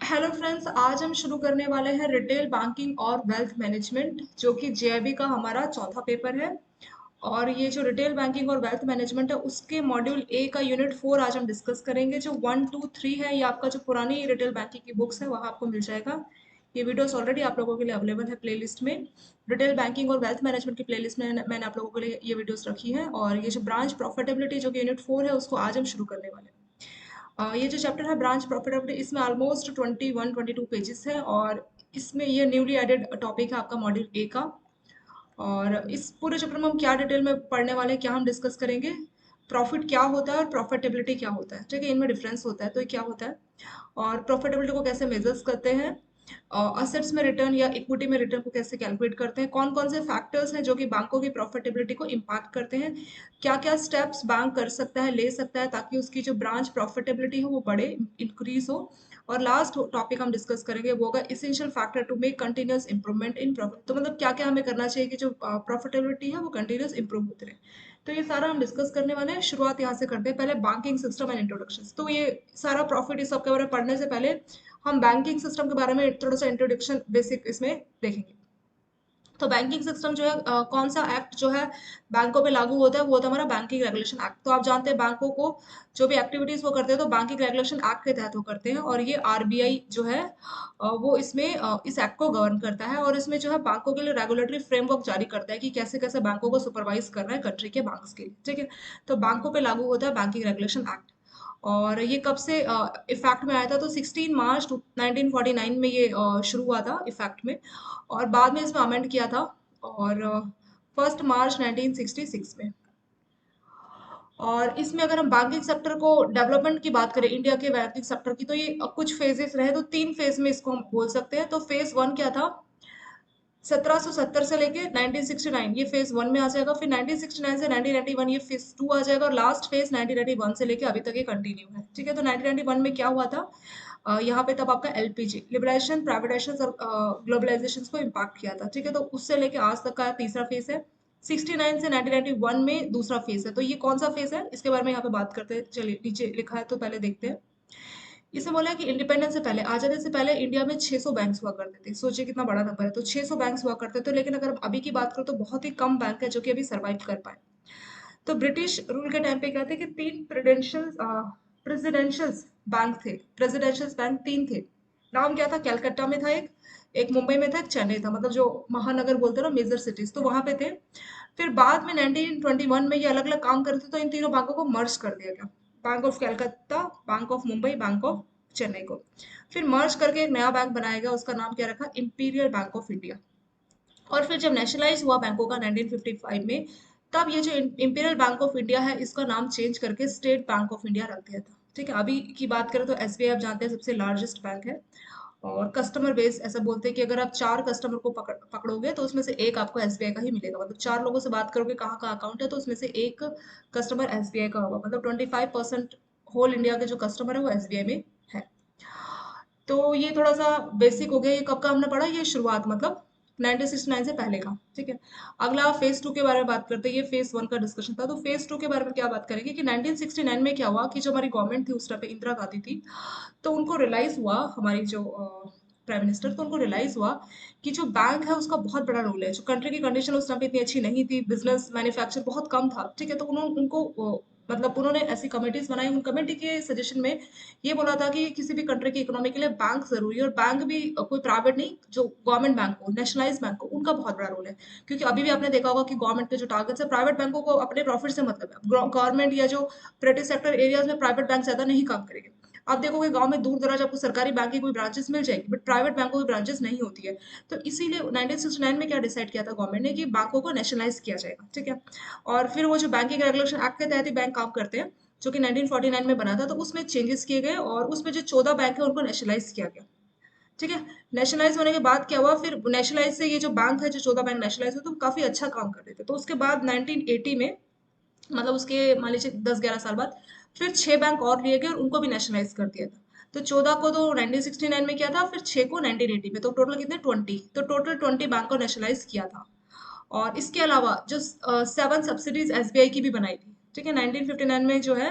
Hello friends, आज हम शुरू करने वाले हैं रिटेल बैंकिंग और वेल्थ मैनेजमेंट, जो कि जेआईबी का हमारा चौथा पेपर है। और ये जो रिटेल बैंकिंग और वेल्थ मैनेजमेंट है उसके मॉड्यूल ए का यूनिट 4 आज हम डिस्कस करेंगे। जो 1, 2, 3 है ये आपका जो पुरानी रिटेल बैंकिंग की बुक्स है वहाँ आपको मिल जाएगा। ये वीडियोस ऑलरेडी आप लोगों के लिए अवेलेबल है प्लेलिस्ट में। रिटेल बैंकिंग और वेल्थ मैनेजमेंट की प्लेलिस्ट में मैंने आप लोगों के लिए ये वीडियोस रखी है। और ये जो ब्रांच प्रॉफिटेबिलिटी जो कि यूनिट 4 है उसको आज हम शुरू करने वाले हैं। ये जो चैप्टर है ब्रांच प्रॉफिटेबिलिटी, इसमें ऑलमोस्ट 21-22 पेजेस है। और इसमें ये न्यूली एडेड टॉपिक है आपका मॉड्यूल ए का। और इस पूरे चैप्टर में हम क्या डिटेल में पढ़ने वाले हैं, क्या हम डिस्कस करेंगे। प्रॉफिट क्या होता है और प्रॉफिटेबिलिटी क्या होता है, ठीक है, इनमें डिफरेंस होता है तो ये क्या होता है और प्रॉफिटेबिलिटी को कैसे मेजर्स करते हैं। असेट्स में रिटर्न या इक्विटी में रिटर्न को कैसे कैलकुलेट करते हैं, कौन कौन से फैक्टर्स हैं जो कि बैंकों की प्रॉफिटेबिलिटी को इम्पैक्ट करते हैं, क्या क्या स्टेप्स बैंक कर सकता है, ले सकता है ताकि उसकी जो ब्रांच प्रॉफिटेबिलिटी हो वो बढ़े, इंक्रीज हो। और लास्ट टॉपिक हम डिस्कस करेंगे वो होगा essential factor to make continuous improvement in profit. तो मतलब क्या क्या हमें करना चाहिए कि जो प्रॉफिटेबिलिटी है वो कंटिन्यूअस इंप्रूव होती रहे। तो ये सारा हम डिस्कस करने वाले हैं। शुरुआत यहाँ से करते हैं, पहले बैंकिंग सिस्टम एंड इंट्रोडक्शन। तो ये सारा प्रॉफिट इस सब के बारे में पढ़ने से पहले हम बैंकिंग सिस्टम के बारे में थोड़ा सा इंट्रोडक्शन बेसिक इसमें देखेंगे। तो बैंकिंग सिस्टम जो है, कौन सा एक्ट जो है बैंकों पे लागू होता है, वो होता है हमारा बैंकिंग रेगुलेशन एक्ट। तो आप जानते हैं बैंकों को जो भी एक्टिविटीज वो करते हैं तो बैंकिंग रेगुलेशन एक्ट के तहत वो करते हैं। और ये आरबीआई जो है वो इसमें इस एक्ट को गवर्न करता है। और इसमें जो है बैंकों के लिए रेगुलेटरी फ्रेमवर्क जारी करता है कि कैसे कैसे बैंकों को सुपरवाइज करना है कंट्री के बैंक्स के लिए, ठीक है। तो बैंकों पे लागू होता है बैंकिंग रेगुलेशन एक्ट। और ये कब से इफेक्ट में आया था, तो 16 मार्च 1949 में ये शुरू हुआ था इफेक्ट में। और बाद में इसमें अमेंड किया था। और 1 मार्च 1966 में। और इसमें अगर हम बैंकिंग सेक्टर को डेवलपमेंट की बात करें, इंडिया के बैंकिंग सेक्टर की, तो ये कुछ फेजेस रहे, तो 3 फेज में इसको हम बोल सकते हैं। तो फेज 1 क्या था, 1770 से लेके 1969, ये फेज 1 में आ जाएगा। फिर 1969 से 1991 ये फेज 2 आ जाएगा। और लास्ट फेज 1991 से लेके अभी तक ये कंटिन्यू है, ठीक है। तो 1991 में क्या हुआ था, यहाँ पे तब आपका एलपीजी लिबरेशन, प्राइवेटाइजेशन और ग्लोबलाइजेशन को इम्पैक्ट किया था, ठीक है। तो उससे लेके आज तक का तीसरा फेज है। 69 से 1991 में दूसरा फेज है। तो ये कौन सा फेज है इसके बारे में यहाँ पे बात करते हैं। चलिए, नीचे लिखा है तो पहले देखते हैं। इसमें बोला है कि इंडिपेंडेंस से पहले, आजादी से पहले इंडिया में 600 बैंक्स हुआ करते थे। सोचिए कितना बड़ा नंबर है। तो 600 बैंक्स हुआ करते थे, लेकिन अगर हम अभी की बात करें तो बहुत ही कम बैंक है जो कि अभी सर्वाइव कर पाए। तो ब्रिटिश रूल के टाइम पे क्या थे कि 3 प्रेसिडेंशियल बैंक थे। प्रेसिडेंशियल बैंक 3 थे। नाम क्या था, कलकत्ता में था एक, एक मुंबई में था, एक चेन्नई था, मतलब जो महानगर बोलते हैं ना, मेजर सिटीज, तो वहां पे थे। फिर बाद में 1921 में ये अलग अलग काम करते थे तो इन तीनों बैंकों को मर्ज कर दिया गया। Bank of Calcutta, bank of Mumbai, bank of Chennai को फिर मर्ज करके एक नया बैंक बनाया गया। उसका नाम क्या रखा, इंपीरियल बैंक ऑफ इंडिया। और फिर जब नेशनलाइज हुआ बैंकों का 1955 में, तब ये जो इंपीरियल बैंक ऑफ इंडिया है इसका नाम चेंज करके स्टेट बैंक ऑफ इंडिया रख दिया था, ठीक है। अभी की बात करें तो एसबीआई आप जानते हैं सबसे लार्जेस्ट बैंक है। और कस्टमर बेस ऐसा बोलते हैं कि अगर आप 4 कस्टमर को पकड़ोगे तो उसमें से एक आपको एसबीआई का ही मिलेगा। मतलब 4 लोगों से बात करोगे कहाँ का अकाउंट है, तो उसमें से एक कस्टमर एसबीआई का होगा। मतलब 25% होल इंडिया के जो कस्टमर है वो एसबीआई में है। तो ये थोड़ा सा बेसिक हो गया। ये कब का हमने पढ़ा, ये शुरुआत मतलब 1969 से पहले का, ठीक है। अगला फेज 2 के बारे में बात करते हैं। ये फेज 1 का डिस्कशन था। तो फेज 2 के बारे में क्या बात करेंगे कि 1969 में क्या हुआ कि जो हमारी गवर्नमेंट थी उस टाइम पे, इंदिरा गांधी थी, तो उनको रियलाइज हुआ, हमारी जो प्राइम मिनिस्टर, तो उनको रियलाइज हुआ कि जो बैंक है उसका बहुत बड़ा रोल है। जो कंट्री की कंडीशन उस टाइम पे इतनी अच्छी नहीं थी, बिजनेस मैन्युफैक्चर बहुत कम था, ठीक है। तो उन्होंने उनको मतलब उन्होंने ऐसी कमेटीज बनाई। उन कमेटी के सजेशन में ये बोला था कि किसी भी कंट्री की इकोनॉमी के लिए बैंक जरूरी है। और बैंक भी कोई प्राइवेट नहीं, जो गवर्नमेंट बैंक हो, नेशनलाइज बैंक हो, उनका बहुत बड़ा रोल है। क्योंकि अभी भी आपने देखा होगा कि गवर्नमेंट के जो टारगेट्स है, प्राइवेट बैंकों को अपने प्रॉफिट से मतलब है। गवर्नमेंट या जो प्राइवेट सेक्टर एरियाज में प्राइवेट बैंक ज्यादा नहीं काम करेंगे। आप देखोगे गांव में दूर दराज आपको सरकारी बैंक की कोई ब्रांचेस मिल जाएगी, बट प्राइवेट बैंकों की ब्रांचेस नहीं होती है। तो इसीलिए 1969 में क्या डिसाइड किया था गवर्नमेंट ने कि बैंकों को नेशनलाइज किया जाएगा, ठीक है। और फिर वो जो बैंकिंग रेगुलेशन एक्ट के तहत ही बैंक काम करते हैं, जो कि 1949 में बना था, तो उसमें चेंजेस किए गए और उसमें जो 14 बैंक है उनको नेशनलाइज किया गया, ठीक है। नेशनलाइज होने के बाद क्या हुआ, फिर नेशनलाइज से ये जो बैंक है, जो 14 बैंक नेशनलाइज हुए, तो काफी अच्छा काम कर रहे थे। तो उसके बाद 1980 में, मतलब उसके मान लीजिए 10-11 साल बाद, फिर 6 बैंक और लिए गए और उनको भी नेशनलाइज कर दिया था। तो 14 को तो 1969 में किया था, फिर 6 को 1980 में, तो टोटल कितने, 20। तो टोटल 20 बैंक को नेशनलाइज किया था। और इसके अलावा जो 7 सब्सिडीज एसबीआई की भी बनाई थी, ठीक है। 1959 में जो है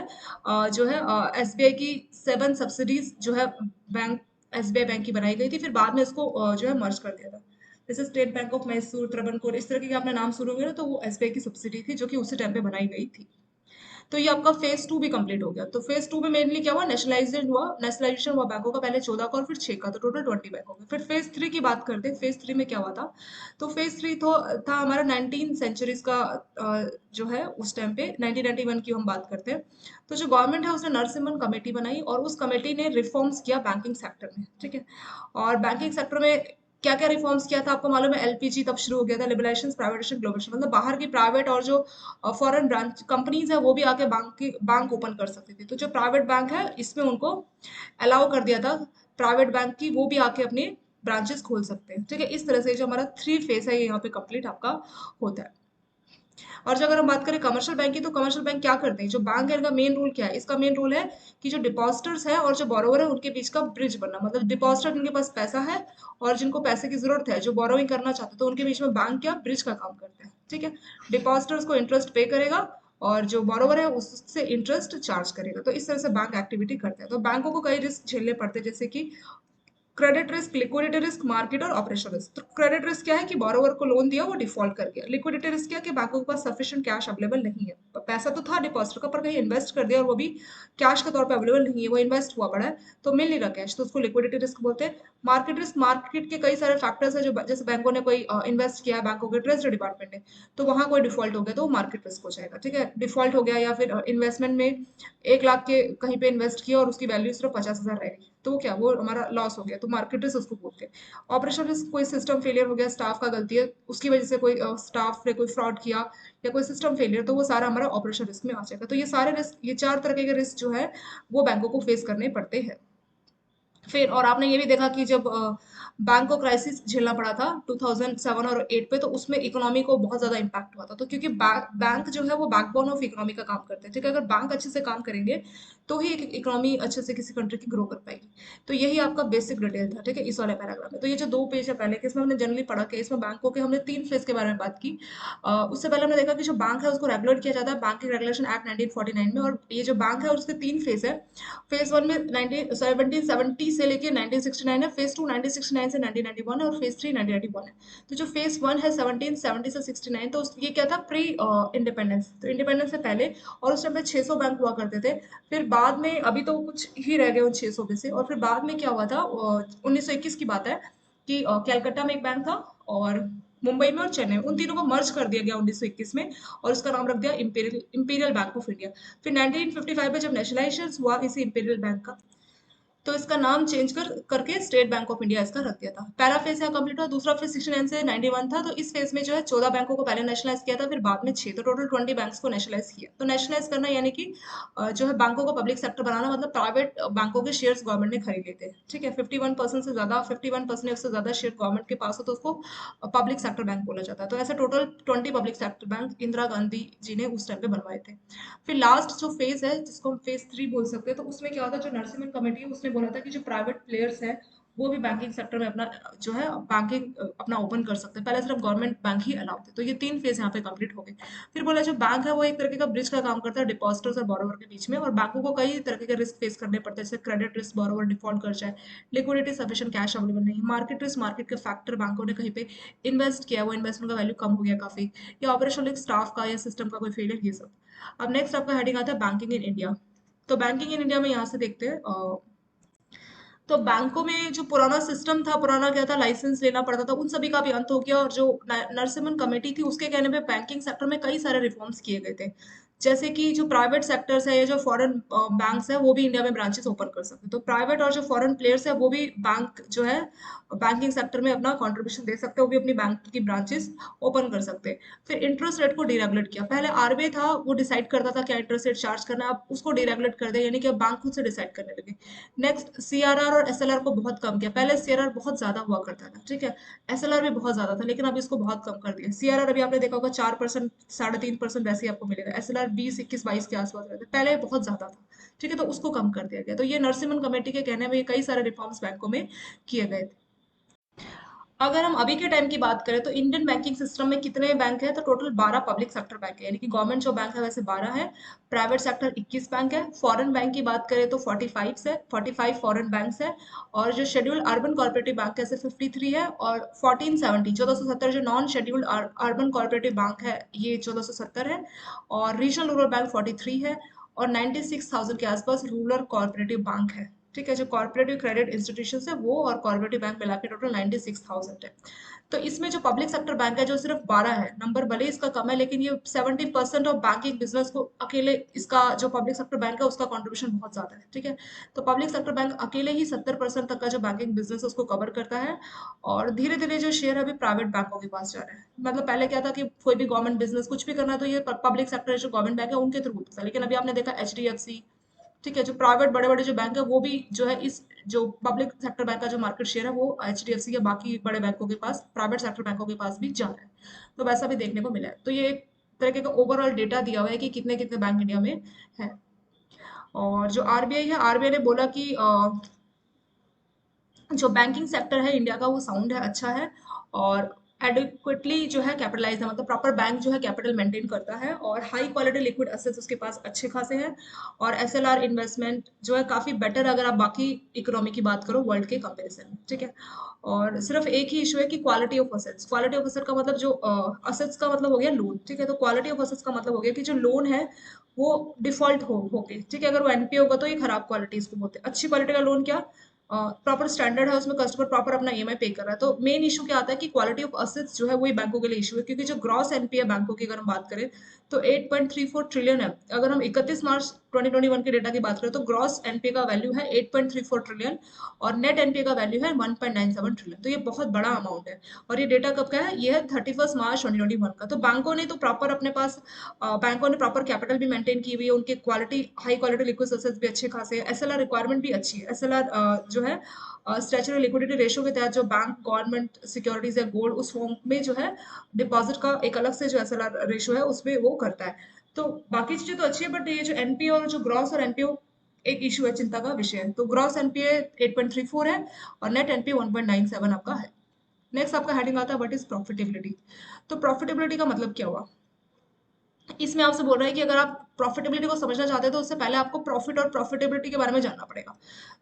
एसबीआई की 7 सब्सिडीज जो है बैंक एसबीआई बैंक की बनाई गई थी, फिर बाद में इसको जो है मर्ज कर दिया था। जैसे स्टेट बैंक ऑफ मैसूर, त्रवणकोर, इस तरह के आपने नाम सुने होंगे ना, तो वो एसबीआई की सब्सिडी थी जो कि उसी टाइम पे बनाई गई थी। तो ये आपका फेज टू भी कंप्लीट हो गया। तो फेज टू में मेनली क्या हुआ, नेशनलाइजेशन हुआ बैंकों का, पहले 14 का और फिर 6 का, तो टोटल 20 बैंक हो गए। फिर फेज थ्री की बात करते हैं, फेज थ्री में क्या हुआ था। तो फेज थ्री तो था हमारा 19 सेंचुरीज का, जो है उस टाइम पे 1991 की हम बात करते हैं। तो जो गवर्नमेंट है उसने नरसिम्हन कमेटी बनाई और उस कमेटी ने रिफॉर्म्स किया बैंकिंग सेक्टर में, ठीक है। और बैंकिंग सेक्टर में क्या क्या रिफॉर्म्स किया था आपको मालूम है, एलपीजी तब शुरू हो गया था, लिबरलाइजेशन, प्राइवेटाइजेशन, ग्लोबलाइजेशन, मतलब बाहर की प्राइवेट और जो फॉरेन ब्रांच कंपनीज है वो भी आके बैंक ओपन कर सकती थी। तो जो प्राइवेट बैंक है इसमें उनको अलाउ कर दिया था, प्राइवेट बैंक की वो भी आके अपनी ब्रांचेस खोल सकते हैं, ठीक है। इस तरह से जो हमारा थ्री फेस है ये यहाँ पे कंप्लीट आपका होता है। और जो अगर हम बात करें कमर्शियल बैंक की, तो कमर्शियल बैंक क्या करते हैं, जो बैंक है इनका मेन रोल क्या है, इसका मेन रोल है कि जो डिपॉजिटर्स है और जो बोरोवर है उनके बीच का ब्रिज बनना। मतलब डिपॉजिटर जिनके पास पैसा है और जिनको पैसे की जरूरत है, जो बोरोइंग करना चाहते हैं, तो उनके बीच में बैंक क्या ब्रिज का काम करते हैं, ठीक है। डिपॉजिटर्स को इंटरेस्ट पे करेगा और जो बोरोवर है उससे इंटरेस्ट चार्ज करेगा। तो इस तरह से बैंक एक्टिविटी करते हैं। तो बैंकों को कई रिस्क झेलने पड़ते हैं, जैसे कि credit risk, liquidity risk, market और ऑपरेशनल रिस्क। तो क्रेडिट रिस्क क्या है कि बोरोवर को लोन दिया वो डिफॉल्ट कर गया। लिक्विडिटी रिस्क क्या है कि बैंकों के पास सफिशिएंट कैश अवेलेबल नहीं है, पैसा तो था डिपॉजिटर का पर कहीं इन्वेस्ट कर दिया और वो भी कैश के तौर पे अवेलेबल नहीं है, वो इन्वेस्ट हुआ पड़ा है तो मिल नहीं रहा कैश, तो उसको लिक्विडिटी रिस्क बोलते हैं। मार्केट रिस्क, मार्केट के कई सारे फैक्टर्स है, जो जैसे बैंकों ने कोई इन्वेस्ट किया है, बैंकों के ट्रेजरी डिपार्टमेंट ने, तो वहां कोई डिफॉल्ट हो गया तो वो मार्केट रिस्क हो जाएगा, ठीक है। डिफॉल्ट हो गया या फिर इन्वेस्टमेंट में 1 लाख के कहीं पे इन्वेस्ट किया और उसकी वैल्यू सिर्फ 50,000 रह गई, तो क्या वो हमारा लॉस हो गया, तो मार्केट रिस्क उसको बोलते हैं। ऑपरेशन रिस्क, कोई सिस्टम फेलियर हो गया, स्टाफ का गलती है, उसकी वजह से कोई स्टाफ ने कोई फ्रॉड किया या कोई सिस्टम फेलियर, तो वो सारा हमारा ऑपरेशन रिस्क में आ जाएगा। तो ये सारे रिस्क, ये 4 तरह के रिस्क जो है वो बैंकों को फेस करने पड़ते हैं। फिर और आपने ये भी देखा कि जब बैंक को क्राइसिस झेलना पड़ा था 2007 और 8 पे, तो उसमें इकोनॉमी को बहुत ज्यादा इम्पैक्ट हुआ था। तो क्योंकि बैंक जो है वो बैकबोन ऑफ इकोनॉमी का काम करते हैं, ठीक है। अगर बैंक अच्छे से काम करेंगे तो ही इकोनॉमी अच्छे से किसी कंट्री की ग्रो कर पाएगी। तो यही आपका बेसिक डिटेल था, ठीक है, इस वाले पैराग्राफ में। तो ये जो 2 पेज है पहले के, इसमें हमने जनरली पढ़ा कि इसमें बैंकों के हमने 3 फेज के बारे में बात की। उससे पहले हमने देखा कि जो बैंक है उसको रेगुलेट किया जाता है बैंकिंग रेगुलेशन एक्ट 1949 में, और ये जो बैंक है उसके 3 फेज है। फेज वन में 1770 से लेके 1969 है, फेज टू 1969 से 1991 है और फेज थ्री 1991 है। तो जो फेज वन है 1770 से 69, तो ये क्या था, प्री इंडिपेंडेंस, तो इंडिपेंडेंस से पहले, और उस टाइम पे 600 बैंक हुआ करते थे। फिर बाद में अभी तो कुछ ही रह गए उन 600 में से, और फिर बाद में क्या हुआ था, 1921 की बात है कि कलकत्ता में एक बैंक था और मुंबई में और चेन्नई में, उन तीनों को मर्ज कर दिया गया 1921 में, और उसका नाम रख दिया imperial imperial bank of India. फिर 1955 में जब नेशनलाइजेशन हुआ इसी इंपीरियल बैंक का, तो इसका नाम चेंज करके स्टेट बैंक ऑफ इंडिया इसका रख दिया था। पहला फेज यहाँ कंप्लीट हुआ, दूसरा फेज 69 से 91 था। तो इस फेज में जो है 14 बैंकों को पहले नेशनलाइज किया था, फिर बाद में 6, तो टोटल 20 बैंक्स को नेशनलाइज किया। तो नेशनलाइज करना यानी कि जो है बैंकों को पब्लिक सेक्टर बनाना, मतलब प्राइवेट बैंकों के शेयर्स गवर्नमेंट ने खरीद लिए थे, ठीक है। 51% से ज्यादा, 51% से ज्यादा शेयर गवर्नमेंट के पास हो तो उसको पब्लिक सेक्टर बैंक बोला जाता है। तो ऐसे total 20 public sector bank Indira Gandhi ji ने उस टाइम पे बनवाए थे। फिर लास्ट जो फेज है जिसको हम फेज थ्री बोल सकते हैं, तो उसमें क्या होता है, जो नरसिम्हन कमेटी है उसने बोला था कि जो प्राइवेट प्लेयर्स है वो भी बैंकिंग सेक्टर में अपना जो है बैंकिंग अपना ओपन कर सकते हैं। पहले सिर्फ गवर्नमेंट बैंक ही अलाउ थे। तो ये 3 फेज यहाँ पे कंप्लीट हो गए। फिर बोला जो बैंक है वो एक तरीके का ब्रिज का काम करता है डिपॉजिटर्स और बोरोवर के बीच में, और बैंकों को कई तरह के रिस्क फेस करने पड़ते हैं, जैसे क्रेडिट रिस्क, बोरोवर डिफॉल्ट कर जाए, लिक्विडिटी सफिशिएंट कैश अवेलेबल नहीं, मार्केट रिस्क, मार्केट के फैक्टर, बैंकों ने कहीं पे इन्वेस्ट किया, वो इन्वेस्टमेंट का वैल्यू कम हो गया काफी, या ऑपरेशनल स्टाफ का या सिस्टम का कोई फेलियर, ये सब। अब नेक्स्ट आपका हेडिंग आता है बैंकिंग इन इंडिया। तो बैंकिंग इन इंडिया में यहाँ से देखते हैं, तो बैंकों में जो पुराना सिस्टम था, पुराना क्या था, लाइसेंस लेना पड़ता था, उन सभी का भी अंत हो गया। और जो नरसिम्हन कमेटी थी उसके कहने पे बैंकिंग सेक्टर में कई सारे रिफॉर्म्स किए गए थे, जैसे कि जो प्राइवेट सेक्टर्स है या जो फॉरेन बैंक्स है वो भी इंडिया में ब्रांचेस ओपन कर सकते हैं। तो प्राइवेट और जो फॉरेन प्लेयर्स है वो भी बैंक जो है बैंकिंग सेक्टर में अपना कंट्रीब्यूशन दे सकते हैं, वो भी अपनी बैंक की ब्रांचेस ओपन कर सकते हैं। फिर इंटरेस्ट रेट को डीरेगुलेट किया। पहले आरबीआई था वो डिसाइड करता था क्या इंटरेस्ट रेट चार्ज करना है, अब उसको डीरेगुलेट कर दिया, यानी कि अब बैंक खुद से डिसाइड करने लगे। नेक्स्ट सीआरआर और एसएलआर को बहुत कम किया। पहले सीआरआर बहुत ज्यादा हुआ करता था, ठीक है, एसएलआर भी बहुत ज्यादा था, लेकिन अब इसको बहुत कम कर दिया। सीआरआर अभी आपने देखा होगा 4%, 3.5% वैसे ही आपको मिलेगा। एसएलआर 20, 21, 22 के आसपास रहता है, पहले बहुत ज्यादा था, ठीक है। तो उसको कम कर दिया गया। तो ये नरसिम्हन कमेटी के कहने में ये कई सारे रिफॉर्म्स बैंकों में किए गए थे। अगर हम अभी के टाइम की बात करें तो इंडियन बैंकिंग सिस्टम में कितने बैंक है, तो टोटल 12 पब्लिक सेक्टर बैंक है, यानी कि गवर्नमेंट जो बैंक है वैसे 12 है, प्राइवेट सेक्टर 21 बैंक है। फॉरेन बैंक की बात करें तो 45 है, 45 फॉरेन बैंक्स है। और जो शेड्यूल्ड अर्बन कॉर्पोरेटिव बैंक है 53 है। और 1470 जो non scheduled urban corporative bank है ये 1470 है। और रीजनल रूरल बैंक 43 है। और 96,000 के आसपास रूरल कॉर्पोरेटिव बैंक है। ठीक है, जो कॉर्पोरेटिव क्रेडिट इंस्टीट्यूशन है वो और कॉर्पोरेटिव बैंक मिला के टोटल 96,000 है। तो इसमें जो पब्लिक सेक्टर बैंक है जो सिर्फ 12 है, नंबर भले ही इसका कम है लेकिन ये 70% ऑफ बैंकिंग बिजनेस को अकेले, इसका जो पब्लिक सेक्टर बैंक है उसका कंट्रीब्यूशन बहुत ज्यादा है। ठीक है, तो पब्लिक सेक्टर बैंक अकेले ही 70% तक का जो बैंकिंग बिजनेस है उसको कवर करता है। और धीरे धीरे जो शेयर अभी प्राइवेट बैंकों के पास जा रहा है। मतलब पहले क्या था कि कोई भी गवर्नमेंट बिजनेस कुछ भी करना है तो ये पब्लिक सेक्टर जो गवर्नमेंट बैंक है उनके थ्रू होता था, लेकिन अभी आपने देखा HDFC, ठीक है, जो प्राइवेट बड़े बड़े जो बैंक है वो भी जो है इस जो पब्लिक सेक्टर बैंक का जो मार्केट शेयर है वो HDFC या बाकी बड़े बैंकों के पास, प्राइवेट सेक्टर बैंकों के पास भी जा रहा है। तो वैसा भी देखने को मिला है। तो ये एक तरीके का ओवरऑल डेटा दिया हुआ है कि कितने कितने बैंक इंडिया में है। और जो RBI है, RBI ने बोला कि जो बैंकिंग सेक्टर है इंडिया का वो साउंड है, अच्छा है। और एडिक्वेटली जो है कैपिटलाइज है, मतलब प्रॉपर बैंक जो है कैपिटल मेंटेन करता है। और हाई क्वालिटी लिक्विड एसेट्स उसके पास अच्छे खासे हैं। और SLR इन्वेस्टमेंट जो है काफी बेटर अगर आप बाकी इकोनॉमी की बात करो वर्ल्ड के कंपैरिजन में। ठीक है, और सिर्फ एक ही इशू है कि quality of assets, quality of asset का मतलब जो असेट्स का मतलब हो गया लोन। ठीक है, तो क्वालिटी ऑफ असेट्स का मतलब हो गया कि जो लोन है वो डिफॉल्ट होके, ठीक है, अगर वो NPA होगा तो ये खराब क्वालिटी इसको बोलते हैं। अच्छी क्वालिटी का लोन क्या, प्रॉपर स्टैंडर्ड है, उसमें कस्टमर प्रॉपर अपना EMI पे कर रहा है। तो मेन इशू क्या आता है कि क्वालिटी ऑफ असेट्स जो है वही बैंकों के लिए इशू है, क्योंकि जो ग्रॉस NPA बैंकों की अगर हम बात करें तो 8.34 ट्रिलियन है। अगर हम 31 मार्च 2021 के डेटा की बात करें तो ग्रॉस NPA का वैल्यू है 8.34 ट्रिलियन और नेट NPA का वैल्यू है 1.97 ट्रिलियन। तो ये बहुत बड़ा अमाउंट है। और ये डेटा कब का है, ये है 31 मार्च 2021 का। तो बैंकों ने तो प्रॉपर अपने पास बैंकों ने प्रॉपर कैपिटल भी मेंटेन की हुई है, उनके quality high quality liquid assets भी अच्छे खासे हैं। SLR रिक्वायरमेंट भी अच्छी है। SLR जो है स्टैच्यूटरी लिक्विडिटी रेशियो के तहत जो बैंक गवर्नमेंट सिक्योरिटीज या गोल्ड उस फॉर्म में जो है डिपॉजिट का एक अलग से जो SLR रेशियो है उसमें वो करता है। तो बाकी चीजें तो अच्छी है, बट ये जो NPA और जो ग्रॉस और NPA एक इशू है, चिंता का विषय है। तो ग्रॉस NPA 8.34 है और नेट NPA 1.97 आपका है। नेक्स्ट आपका हेडिंग आता है व्हाट इज प्रॉफिटेबिलिटी। तो प्रॉफिटेबिलिटी का मतलब क्या हुआ, इसमें आपसे बोल रहा है कि अगर आप प्रॉफिटेबिलिटी को समझना चाहते हैं तो उससे पहले आपको प्रॉफिट और प्रॉफिटेबिलिटी के बारे में जानना पड़ेगा।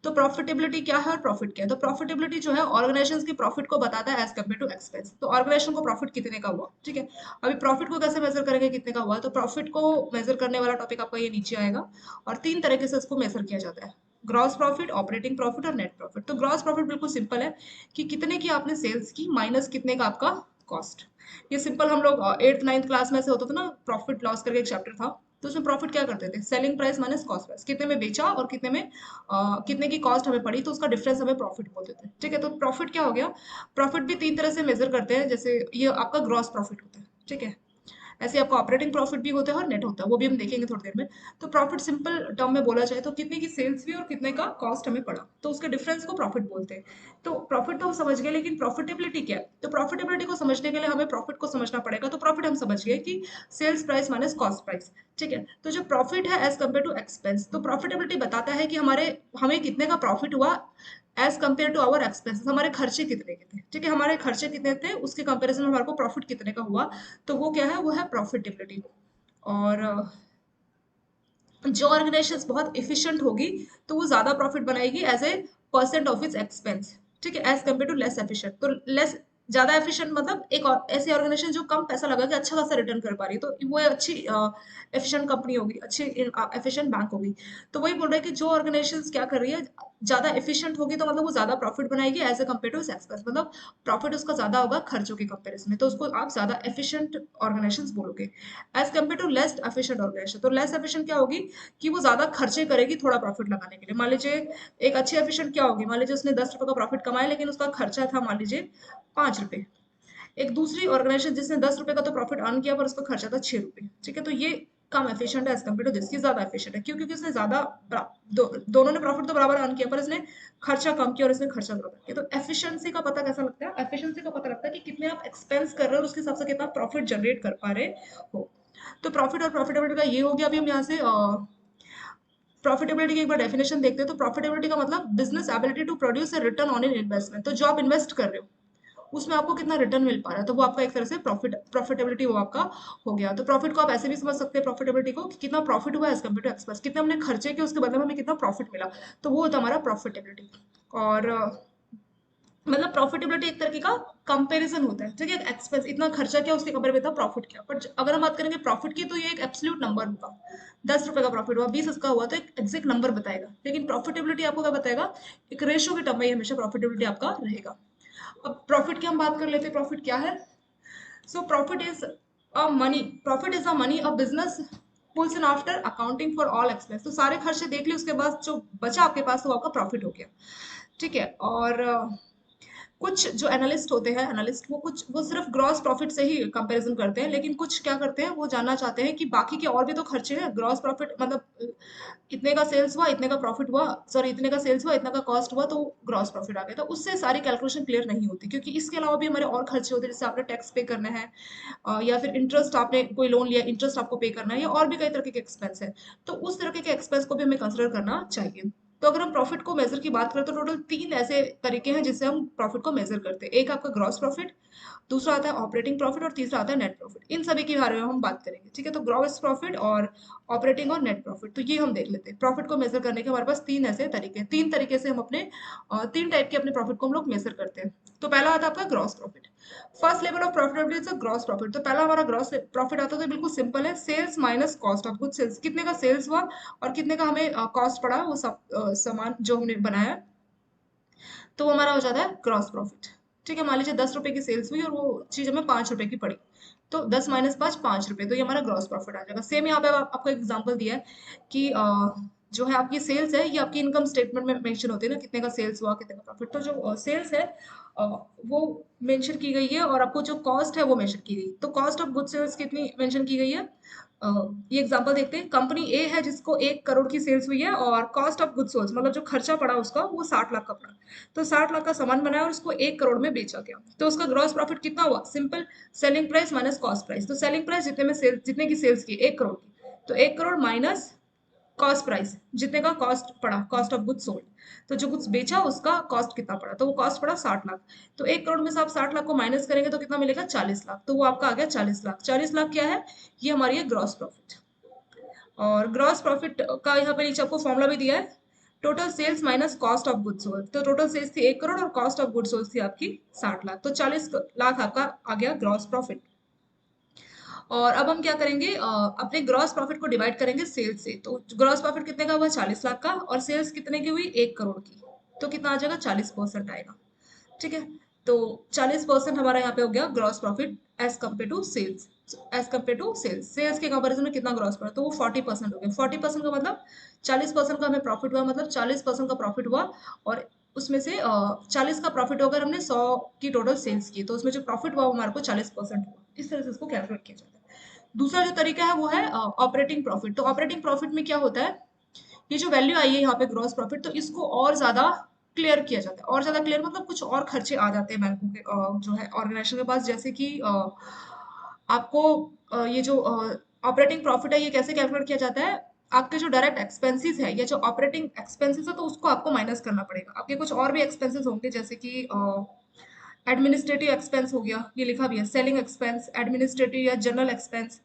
तो प्रॉफिटेबिलिटी क्या है और प्रॉफिट क्या है। तो प्रॉफिटेबिलिटी जो है ऑर्गेनाइजेशन की प्रॉफिट को बताता है एज कम्पेयर टू एक्सपेंस। तो ऑर्गेनाइजेशन को प्रॉफिट कितने का हुआ, ठीक है। अभी प्रॉफिट को कैसे मेजर करेंगे कितने का हुआ, तो प्रॉफिट को मेजर करने वाला टॉपिक आपका ये नीचे आएगा। और 3 तरीके से इसको मेजर किया जाता है, ग्रॉस प्रॉफिट, ऑपरेटिंग प्रॉफिट और नेट प्रॉफिट। तो ग्रॉस प्रॉफिट बिल्कुल सिंपल है कि कितने की आपने सेल्स की माइनस कितने का आपका कॉस्ट। ये सिंपल हम लोग 8th 9th क्लास में से होता था ना, प्रॉफिट लॉस करके एक चैप्टर था। तो उसमें प्रॉफिट क्या करते थे, selling price minus cost price, कितने में बेचा और कितने में कितने की कॉस्ट हमें पड़ी तो उसका डिफरेंस हमें प्रॉफिट बोलते थे। ठीक है, तो प्रॉफिट क्या हो गया, प्रॉफिट भी 3 तरह से मेजर करते हैं। जैसे ये आपका ग्रॉस प्रॉफिट होता है, ठीक है। ऐसे आपका ऑपरेटिंग प्रॉफिट भी होता है और नेट होता है, वो भी हम देखेंगे थोड़ी देर में। तो प्रॉफिट सिंपल टर्म में बोला जाए तो कितने की सेल्स हुई और कितने का कॉस्ट हमें पड़ा, तो उसके डिफरेंस को प्रॉफिट बोलते हैं। तो प्रॉफिट तो हम समझ गए, लेकिन प्रॉफिटेबिलिटी क्या है। तो प्रॉफिटेबिलिटी को समझने के लिए हमें प्रॉफिट को समझना पड़ेगा। तो प्रॉफिट हम समझ गए कि sales price minus cost price, ठीक है। तो जो प्रॉफिट है एज कम्पेयर टू एक्सपेंस, तो प्रॉफिटेबिलिटी बताता है कि हमें कितने का प्रॉफिट हुआ as compare to our expenses, हमारे खर्चे कितने के थे, ठीक है। हमारे खर्चे कितने थे उसके कंपेरिजन में हमारे को प्रॉफिट कितने का हुआ, तो वो क्या है, वो है प्रॉफिटेबिलिटी। और जो ऑर्गेनाइजेशन बहुत इफिशिएंट होगी तो वो ज्यादा प्रॉफिट बनाएगी as a percent of its expense, ठीक है, as compare to less efficient. तो लेस, ज्यादा एफिशिएंट मतलब एक और ऐसी ऑर्गेनाइजेशन जो कम पैसा लगा के अच्छा खासा रिटर्न कर पा रही है, तो वो अच्छी एफिशिएंट कंपनी होगी, अच्छी एफिशिएंट बैंक होगी। तो वही बोल रहा है कि जो ऑर्गेनाइजेशन क्या कर रही है, ज्यादा एफिशिएंट होगी तो मतलब वो ज्यादा प्रॉफिट बनाएगी as a compare to expense, मतलब प्रॉफिट उसका ज्यादा होगा खर्चों के कंपेरिजन में, तो उसको आप ज्यादा एफिशिएंट ऑर्गेनाइजेशन बोलोगे। As compare to less efficient organization, तो लेस एफिशिएंट क्या होगी कि वो ज्यादा खर्चे करेगी थोड़ा प्रॉफिट लगाने के लिए। मान लीजिए एक अच्छी एफिशिएंट क्या होगी, मान लीजिए उसने 10 रुपए का प्रॉफिट कमाया लेकिन उसका खर्चा था मान लीजिए 5 रुपए। एक दूसरी ऑर्गेनाइजेशन जिसने 10 रुपए का तो प्रॉफिट अर्न किया पर उसका खर्चा था 6 रुपए, ठीक है। तो ये कम एफिशिएंट है एज कम्पेयर टू दिस, ये ज्यादा एफिशिएंट है। क्यों, क्योंकि उसने ज्यादा दोनों ने प्रॉफिट तो बराबर अर्न किया पर इसने खर्चा कम किया और इसने खर्चा बराबर किया। तो एफिशिएंसी का पता कैसा लगता है, एफिशिएंसी का पता लगता है कि कितने आप एक्सपेंस कर रहे हो और उसके हिसाब से कितना प्रॉफिट जनरेट कर पा रहे हो। तो प्रॉफिट और प्रॉफिटेबिलिटी का ये हो गया। अभी हम यहाँ से प्रॉफिटेबिलिटी की एक बार डेफिनेशन देखते हैं। तो प्रॉफिटेबिलिटी का मतलब business ability to produce a return on in investment. तो जो आप इन्वेस्ट कर रहे हो उसमें आपको कितना रिटर्न मिल पा रहा है, तो वो आपका एक तरह से प्रॉफिटेबिलिटी वो आपका हो गया। तो प्रॉफिट को आप ऐसे भी समझ सकते हैं प्रॉफिटेबिलिटी को कि कितना प्रॉफिट हुआ एज कम्पेयर टू एक्सपेंस, कितने हमने खर्चे किए उसके बदले में हमें कितना प्रॉफिट मिला, तो वो होता है हमारा प्रॉफिटेबिलिटी। और मतलब प्रॉफिटेबिलिटी एक तरीके का कंपैरिजन होता है, ठीक है, एक्सपेंस इतना खर्चा किया उसके कंपेयर में इतना प्रॉफिट किया। बट अगर हम बात करेंगे प्रॉफिट की तो ये एक एब्सोल्यूट नंबर होगा। 10 रुपए का प्रॉफिट हुआ, 20 का हुआ, तो एक एग्जैक्ट नंबर बताएगा। लेकिन प्रॉफिटेबिलिटी आपको क्या बताएगा, एक रेशियो के टर्म में ही हमेशा प्रॉफिटेबिलिटी आपका रहेगा। अब प्रॉफिट की हम बात कर लेते हैं, प्रॉफिट क्या है। So profit is a money a business pulls in after accounting for all expense. तो सारे खर्चे देख लिए उसके बाद जो बचा आपके पास तो वो आपका प्रॉफिट हो गया, ठीक है। और कुछ जो एनालिस्ट होते हैं, एनालिस्ट वो सिर्फ ग्रॉस प्रॉफिट से ही कंपैरिजन करते हैं, लेकिन कुछ क्या करते हैं, वो जानना चाहते हैं कि बाकी के और भी तो खर्चे हैं। ग्रॉस प्रॉफिट मतलब इतने का सेल्स हुआ, इतने का प्रॉफिट हुआ, सॉरी इतने का सेल्स हुआ, इतना का कॉस्ट हुआ, तो ग्रॉस प्रॉफिट आ गया। तो उससे सारी कैलकुलेशन क्लियर नहीं होती, क्योंकि इसके अलावा भी हमारे और खर्चे होते हैं, जैसे आपने टैक्स पे करना है, या फिर इंटरेस्ट, आपने कोई लोन लिया, इंटरेस्ट आपको पे करना है, या और भी कई तरह के एक्सपेंस है। तो उस तरह के एक्सपेंस को भी हमें कंसिडर करना चाहिए। तो अगर हम प्रॉफिट को मेजर की बात करें तो टोटल 3 ऐसे तरीके हैं जिससे हम प्रॉफिट को मेजर करते हैं। एक आपका ग्रॉस प्रॉफिट, दूसरा आता है ऑपरेटिंग प्रॉफिट, और तीसरा आता है नेट प्रॉफिट। इन सभी के बारे में हम बात करेंगे, ठीक है। तो ग्रॉस प्रॉफिट और ऑपरेटिंग और नेट प्रॉफिट, तो ये हम देख लेते हैं। प्रॉफिट को मेजर करने के हमारे पास 3 ऐसे तरीके हैं। 3 तरीके से हम अपने 3 टाइप के अपने प्रॉफिट को हम लोग मेजर करते हैं। तो पहला आता है आपका gross profit. First level of profitability is gross profit. तो पहला हमारा ग्रॉस प्रॉफिट आता है, तो बिल्कुल सिंपल है, sales minus cost of goods. Sales कितने का सेल्स हुआ और कितने का हमें कॉस्ट पड़ा, वो सब सामान जो हमने बनाया, तो वो हमारा हो जाता है ग्रॉस प्रॉफिट। ठीक है, मान लीजिए 10 रुपए की सेल्स हुई और वो चीज हमें 5 रुपए की पड़ी, तो 10 - 5 5 रुपए, तो ये हमारा ग्रॉस प्रॉफिट आ जाएगा। सेम यहाँ पे आपको एग्जांपल दिया है कि जो है आपकी सेल्स है, ये आपकी इनकम स्टेटमेंट में मेंशन होती है ना, कितने का सेल्स हुआ, कितने का प्रॉफिट। तो जो सेल्स है अ, वो मेंशन की गई है, और आपको जो कॉस्ट है वो मेंशन की गई। तो कॉस्ट ऑफ गुड सेल्स कितनी मेंशन की गई है, अ, ये एग्जांपल देखते हैं। कंपनी ए है जिसको 1 करोड़ की सेल्स हुई है, और कॉस्ट ऑफ गुड सोल्स मतलब जो खर्चा पड़ा उसका वो 60 लाख का पड़ा। तो 60 लाख का सामान बनाया और उसको 1 करोड़ में बेचा गया, तो उसका ग्रॉस प्रॉफिट कितना हुआ, simple, selling price minus cost price. तो सेलिंग प्राइस जितने की सेल्स की 1 करोड़ की, तो 1 करोड़ माइनस कॉस्ट प्राइस, जितने का कॉस्ट पड़ा, कॉस्ट ऑफ गुड्स सोल्ड। तो जो कुछ बेचा उसका कॉस्ट कितना पड़ा, तो वो कॉस्ट पड़ा 60 लाख। तो 1 करोड़ में से आप 60 लाख को माइनस करेंगे तो कितना मिलेगा, 40 लाख। तो वो आपका आ गया 40 लाख। 40 लाख क्या है, ये हमारी है ग्रॉस प्रॉफिट। और ग्रॉस प्रॉफिट का यहाँ पे नीचे आपको फॉर्मूला भी दिया है, total sales minus cost of goods sold. तो टोटल सेल्स थी 1 करोड़ और कॉस्ट ऑफ गुड्स सोल्ड थी आपकी 60 लाख, तो 40 लाख आपका आ गया ग्रॉस प्रॉफिट। और अब हम क्या करेंगे, अपने ग्रॉस प्रॉफिट को डिवाइड करेंगे सेल्स से। तो ग्रॉस प्रॉफिट कितने का हुआ, 40 लाख का, और सेल्स कितने की हुई, 1 करोड़ की, तो कितना आ जाएगा, 40% आएगा, ठीक है। तो 40% हमारा यहाँ पे हो गया gross profit as compare to sales. As compare to sales, sales के कंपेरिजन में कितना ग्रॉस पड़ा, तो वो 40% हो गया। 40% का मतलब 40% का हमें प्रॉफिट हुआ, मतलब 40% का प्रॉफिट हुआ। और उसमें से 40 का प्रॉफिट होकर हमने 100 की टोटल सेल्स की, तो उसमें जो प्रॉफिट हुआ वो हमारे को 40% हुआ। इस तरह से इसको कैलकुलेट किया जाता है। दूसरा जो तरीका है वो है ऑपरेटिंग प्रॉफिट। तो ऑपरेटिंग प्रॉफिट में क्या होता है, ये जो वैल्यू आई है यहाँ पे ग्रॉस प्रॉफिट, तो इसको और ज्यादा क्लियर किया जाता है। और ज्यादा क्लियर मतलब कुछ और खर्चे आ जाते हैं बैंकों के, जो है ऑर्गेनाइजेशन के पास, जैसे कि आपको ये जो ऑपरेटिंग प्रॉफिट है ये कैसे कैलकुलेट किया जाता है, आपके जो डायरेक्ट एक्सपेंसेस है या जो ऑपरेटिंग एक्सपेंसेस है, तो उसको आपको माइनस करना पड़ेगा। आपके कुछ और भी एक्सपेंसेस होंगे, जैसे कि एडमिनिस्ट्रेटिव एक्सपेंस हो गया, ये लिखा भी है, सेलिंग एक्सपेंस, एडमिनिस्ट्रेटिव या जनरल एक्सपेंस,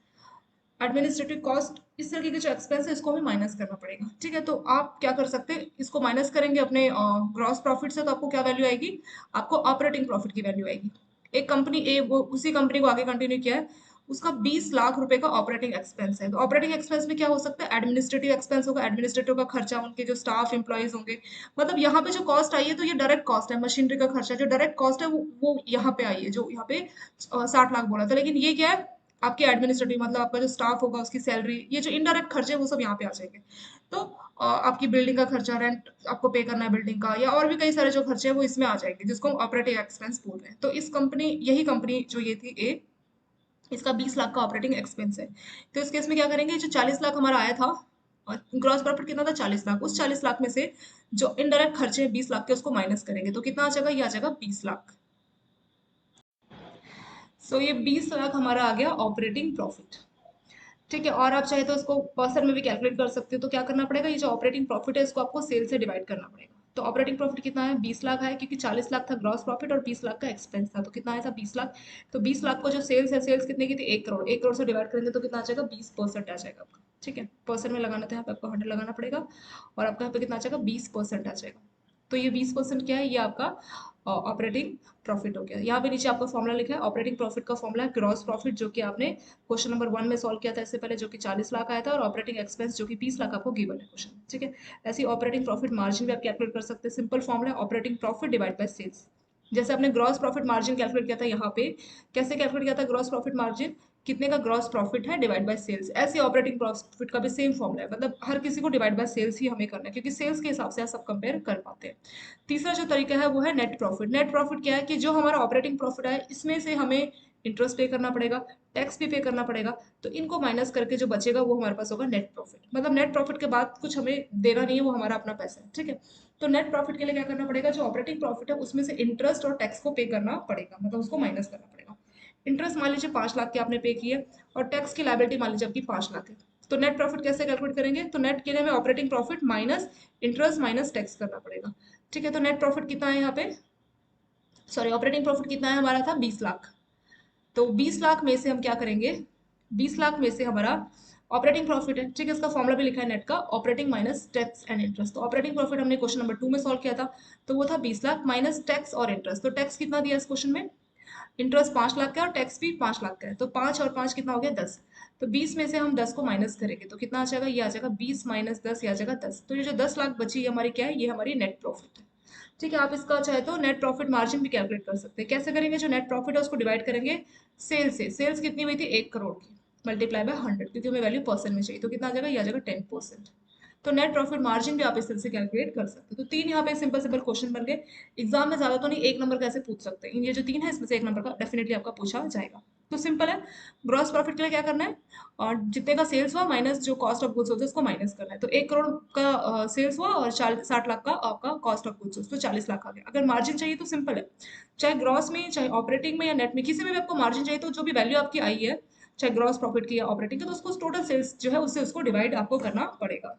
एडमिनिस्ट्रेटिव कॉस्ट, इस तरीके के जो एक्सपेंस है इसको हमें माइनस करना पड़ेगा, ठीक है। तो आप क्या कर सकते हैं, इसको माइनस करेंगे अपने ग्रॉस प्रॉफिट से, तो आपको क्या वैल्यू आएगी, आपको ऑपरेटिंग प्रॉफिट की वैल्यू आएगी। एक कंपनी ए, वो उसी कंपनी को आगे कंटिन्यू किया है, उसका 20 लाख रुपए का ऑपरेटिंग एक्सपेंस है। तो ऑपरेटिंग एक्सपेंस में क्या हो सकता है, एडमिनिस्ट्रेटिव एक्सपेंस होगा, एडमिनिस्ट्रेटिव का खर्चा, उनके जो स्टाफ एम्प्लॉइज होंगे। मतलब यहाँ पे जो कॉस्ट आई है तो ये डायरेक्ट कॉस्ट है, मशीनरी का खर्चा, जो डायरेक्ट कॉस्ट है वो यहाँ पे आई है, जो यहाँ पे 60 लाख बोला था। लेकिन ये क्या है, आपके एडमिनिस्ट्रेटिव मतलब आपका जो स्टाफ होगा उसकी सैलरी, ये जो इनडायरेक्ट खर्चे वो सब यहाँ पे आ जाएंगे। तो आपकी बिल्डिंग का खर्चा, रेंट आपको पे करना है बिल्डिंग का, या और भी कई सारे जो खर्चे हैं वो इसमें आ जाएंगे, जिसको हम ऑपरेटिंग एक्सपेंस बोल रहे हैं। तो इस कंपनी, यही कंपनी जो ये थी ए, इसका 20 लाख का ऑपरेटिंग एक्सपेंस है। तो इस केस में क्या करेंगे, जो 40 लाख हमारा आया था, ग्रॉस प्रॉफिट कितना था, 40 लाख, उस 40 लाख में से जो इनडायरेक्ट खर्चे हैं 20 लाख के, उसको माइनस करेंगे, तो कितना आ जाएगा, ये आ जाएगा 20 लाख। सो ये 20 लाख हमारा आ गया ऑपरेटिंग प्रॉफिट, ठीक है। और आप चाहे तो इसको परसेंट में भी कैलकुलेट कर सकते हो। तो क्या करना पड़ेगा, ये जो ऑपरेटिंग प्रॉफिट है इसको आपको सेल से डिवाइड करना पड़ेगा। तो ऑपरेटिंग प्रॉफिट कितना है, 20 लाख है, क्योंकि 40 लाख था ग्रॉस प्रॉफिट और 20 लाख का एक्सपेंस था, तो कितना आया था 20 लाख। तो 20 लाख को जो सेल्स है, सेल्स कितने की थी, 1 करोड़, 1 करोड़ से डिवाइड करेंगे तो कितना आ जाएगा, 20% आ जाएगा आपका। ठीक है, परसेंट में लगाना था यहाँ पे आपको 100 लगाना पड़ेगा, और आपका यहाँ पे कितना आ जाएगा, 20% आ जाएगा। तो ये 20% क्या है, ये आपका ऑपरेटिंग प्रॉफिट हो गया। यहाँ पे नीचे आपका फॉर्मूला लिखा है, ऑपरेटिंग प्रॉफिट का फॉर्मूला है ग्रॉस प्रॉफिट, जो कि आपने क्वेश्चन नंबर 1 में सॉल्व किया था इससे पहले, जो कि 40 लाख आया था, और ऑपरेटिंग एक्सपेंस जो कि 20 लाख आपको गिवन है क्वेश्चन। ठीक है, ऐसी ऑपरेटिंग प्रॉफिट मार्जिन भी आप कैलकुलेट कर सकते हैं। सिंपल फॉर्मूला है operating profit divide by sales. जैसे आपने ग्रॉस प्रॉफिट मार्जिन कैलकुलेट किया था, यहाँ पे कैसे कैलकुलेट किया था ग्रॉस प्रॉफिट मार्जिन, कितने का ग्रॉस प्रॉफिट है डिवाइड बाय सेल्स। ऐसे ऑपरेटिंग प्रॉफिट का भी सेम फॉर्मूला है, मतलब हर किसी को डिवाइड बाय सेल्स ही हमें करना है, क्योंकि सेल्स के हिसाब से आप सब कंपेयर कर पाते हैं। तीसरा जो तरीका है वो है नेट प्रॉफिट। नेट प्रॉफिट क्या है कि जो हमारा ऑपरेटिंग प्रॉफिट है, इसमें से हमें इंटरेस्ट पे करना पड़ेगा, टैक्स भी पे करना पड़ेगा, तो इनको माइनस करके जो बचेगा वो हमारे पास होगा नेट प्रॉफिट। मतलब नेट प्रॉफिट के बाद कुछ हमें देना नहीं है, वो हमारा अपना पैसा है। ठीक है, तो नेट प्रॉफिट के लिए क्या करना पड़ेगा, जो ऑपरेटिंग प्रॉफिट है उसमें से इंटरेस्ट और टैक्स को पे करना पड़ेगा, मतलब उसको माइनस करना पड़ेगा। इंटरेस्ट मान लीजिए 5 लाख के आपने पे किए, और टैक्स की लायबिलिटी मान लीजिए आपकी 5 लाख है, तो नेट प्रॉफिट कैसे कैलकुलेट करेंगे, तो नेट के लिए हमें operating profit minus interest minus tax करना पड़ेगा। ठीक है, तो नेट प्रॉफिट कितना है यहाँ पे, सॉरी ऑपरेटिंग प्रॉफिट कितना है हमारा था 20 लाख। तो 20 लाख में से हम क्या करेंगे, 20 लाख में से हमारा ऑपरेटिंग प्रॉफिट है। ठीक है, इसका फॉर्मूला भी लिखा है नेट का, operating minus tax and interest. तो ऑपरेटिंग प्रॉफिट हमने क्वेश्चन नंबर 2 में सॉल्व किया था, तो वो था 20 लाख माइनस टैक्स और इंटरेस्ट। तो टैक्स कितना दिया इस क्वेश्चन में, इंटरेस्ट 5 लाख का है और टैक्स भी 5 लाख का है, तो 5 और 5 कितना हो गया 10। तो 20 में से हम 10 को माइनस करेंगे तो कितना आ जाएगा, ये आ जाएगा 20 माइनस 10, ये आ जाएगा 10। तो ये जो 10 लाख बची है हमारी क्या है, ये हमारी नेट प्रॉफिट है। ठीक है, आप इसका चाहे तो नेट प्रॉफिट मार्जिन भी कैलकुलेट कर सकते हैं। कैसे करेंगे, जो नेट प्रॉफिट है उसको डिवाइड करेंगे सेल्स से। सेल्स कितनी हुई थी, 1 करोड़ की, मल्टीप्लाई बाय 100, क्योंकि हमें वैल्यू परसेंट में चाहिए, तो कितना आ जाएगा, ये आ जाएगा 10%। तो नेट प्रॉफिट मार्जिन भी आप इस तरह से कैलकुलेट कर सकते हो। तो 3 यहाँ पे सिंपल सिंपल क्वेश्चन बन गए। एग्जाम में ज्यादा तो नहीं, 1 नंबर कैसे पूछ सकते हैं, ये जो 3 है इसमें से 1 नंबर का डेफिनेटली आपका पूछा जाएगा। तो सिंपल है, ग्रॉस प्रॉफिट के लिए क्या करना है, और जितने का सेल्स हुआ माइनस जो कॉस्ट ऑफ गुड्स होता है उसको माइनस करना है। तो 1 करोड़ का सेल्स हुआ और 60 लाख का आपका कॉस्ट ऑफ गुड्स, तो 40 लाख आ गया। अगर मार्जिन चाहिए तो सिंपल है, चाहे ग्रॉस में चाहे ऑपरेटिंग में या नेट में, किसी में भी आपको मार्जिन चाहिए, तो जो भी वैल्यू आपकी आई है, चाहे ग्रॉस प्रॉफिट की या ऑपरेटिंग की, तो उसको टोटल सेल्स जो है उससे उसको डिवाइड आपको करना पड़ेगा।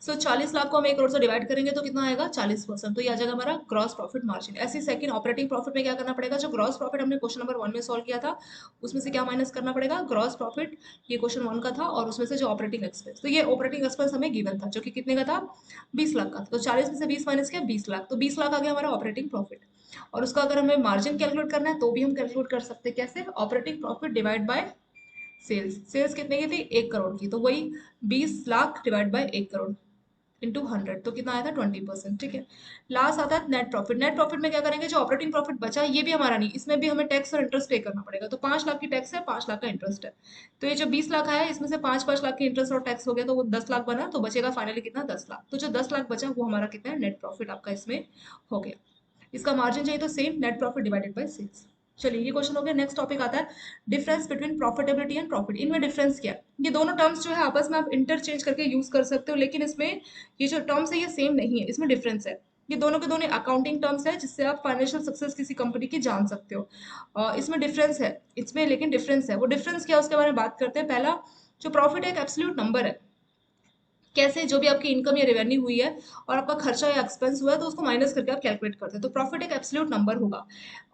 सो 40 लाख को हम 1 करोड़ से डिवाइड करेंगे तो कितना आएगा, 40%, तो ये आ जाएगा हमारा ग्रॉस प्रॉफिट मार्जिन। ऐसे सेकंड ऑपरेटिंग प्रॉफिट में क्या करना पड़ेगा, जो ग्रॉस प्रॉफिट हमने क्वेश्चन नंबर 1 में सॉल्व किया था, उसमें से क्या माइनस करना पड़ेगा, ग्रॉस प्रॉफिट, ये क्वेश्चन 1 का था, और उसमें से जो ऑपरेटिंग एक्सपेंस, तो ये ऑपरेटिंग एक्सपेंस हमें गिवन था, जो कि कितने का था, 20 लाख का था। तो 40 में से 20 माइनस किया, 20 लाख, तो 20 लाख आ गया हमारा ऑपरेटिंग प्रॉफिट। और उसका अगर हमें मार्जिन कैलकुलेट करना है तो भी हम कैलकुलेट कर सकते हैं, कैसे, operating profit divide by sales. Sales कितने की थी, 1 करोड़ की, तो वही 20 lakh divide by 1 crore into 100, तो कितना आया था 20%। ठीक है, लास्ट आता है नेट प्रॉफिट। नेट प्रॉफिट में क्या करेंगे, जो ऑपरेटिंग प्रॉफिट बचा ये भी हमारा नहीं, इसमें भी हमें टैक्स और इंटरेस्ट पे करना पड़ेगा। तो 5 लाख की टैक्स है, 5 लाख का इंटरेस्ट है, तो ये जो 20 लाख आया इसमें से 5 लाख की इंटरेस्ट और टैक्स हो गया, तो वो 10 लाख बना, तो बचेगा फाइनली कितना, 10 लाख। तो जो 10 लाख बचा वो हमारा कितना है, नेट प्रॉफिट आपका इसमें हो गया। इसका मार्जिन चाहिए तो same, net profit divided by sales. चलिए ये क्वेश्चन हो गया। नेक्स्ट टॉपिक आता है difference between profitability and profit. इनमें डिफरेंस क्या है, ये दोनों टर्म्स जो है आपस में आप इंटरचेंज करके यूज कर सकते हो, लेकिन इसमें ये जो टर्म्स है ये सेम नहीं है, इसमें डिफरेंस है। ये दोनों के दोनों अकाउंटिंग टर्म्स है, जिससे आप फाइनेंशियल सक्सेस किसी कंपनी की जान सकते हो। इसमें डिफरेंस है, इसमें लेकिन डिफरेंस है, वो डिफरेंस क्या है उसके बारे में बात करते हैं। पहला, जो प्रॉफिट है एक एब्सोल्यूट नंबर है, कैसे, जो भी आपकी इनकम या रेवेन्यू हुई है और आपका खर्चा या एक्सपेंस हुआ है, तो उसको माइनस करके आप कैलकुलेट करते हैं, तो प्रॉफिट एक एब्सोल्यूट नंबर होगा।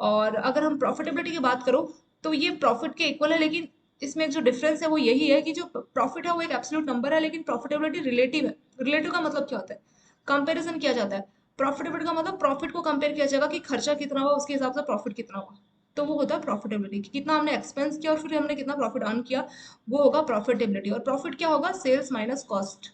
और अगर हम प्रॉफिटेबिलिटी की बात करो तो ये प्रॉफिट के इक्वल है, लेकिन इसमें जो डिफरेंस है वो यही है कि जो प्रॉफिट है वो एक एब्सोल्यूट नंबर है, लेकिन प्रॉफिटेबिलिटी रिलेटिव है। रिलेटिव का मतलब क्या होता है, कंपेरिजन किया जाता है। प्रॉफिटेबिलिटी का मतलब प्रॉफिट को कंपेयर किया जाएगा कि खर्चा कितना हुआ उसके हिसाब से प्रॉफिट कितना हुआ, तो वो होता है प्रॉफिटेबिलिटी, कि कितना हमने एक्सपेंस किया और फिर हमने कितना प्रॉफिट अर्न किया, वो होगा प्रॉफिटेबिलिटी। और प्रॉफिट क्या होगा, sales minus cost,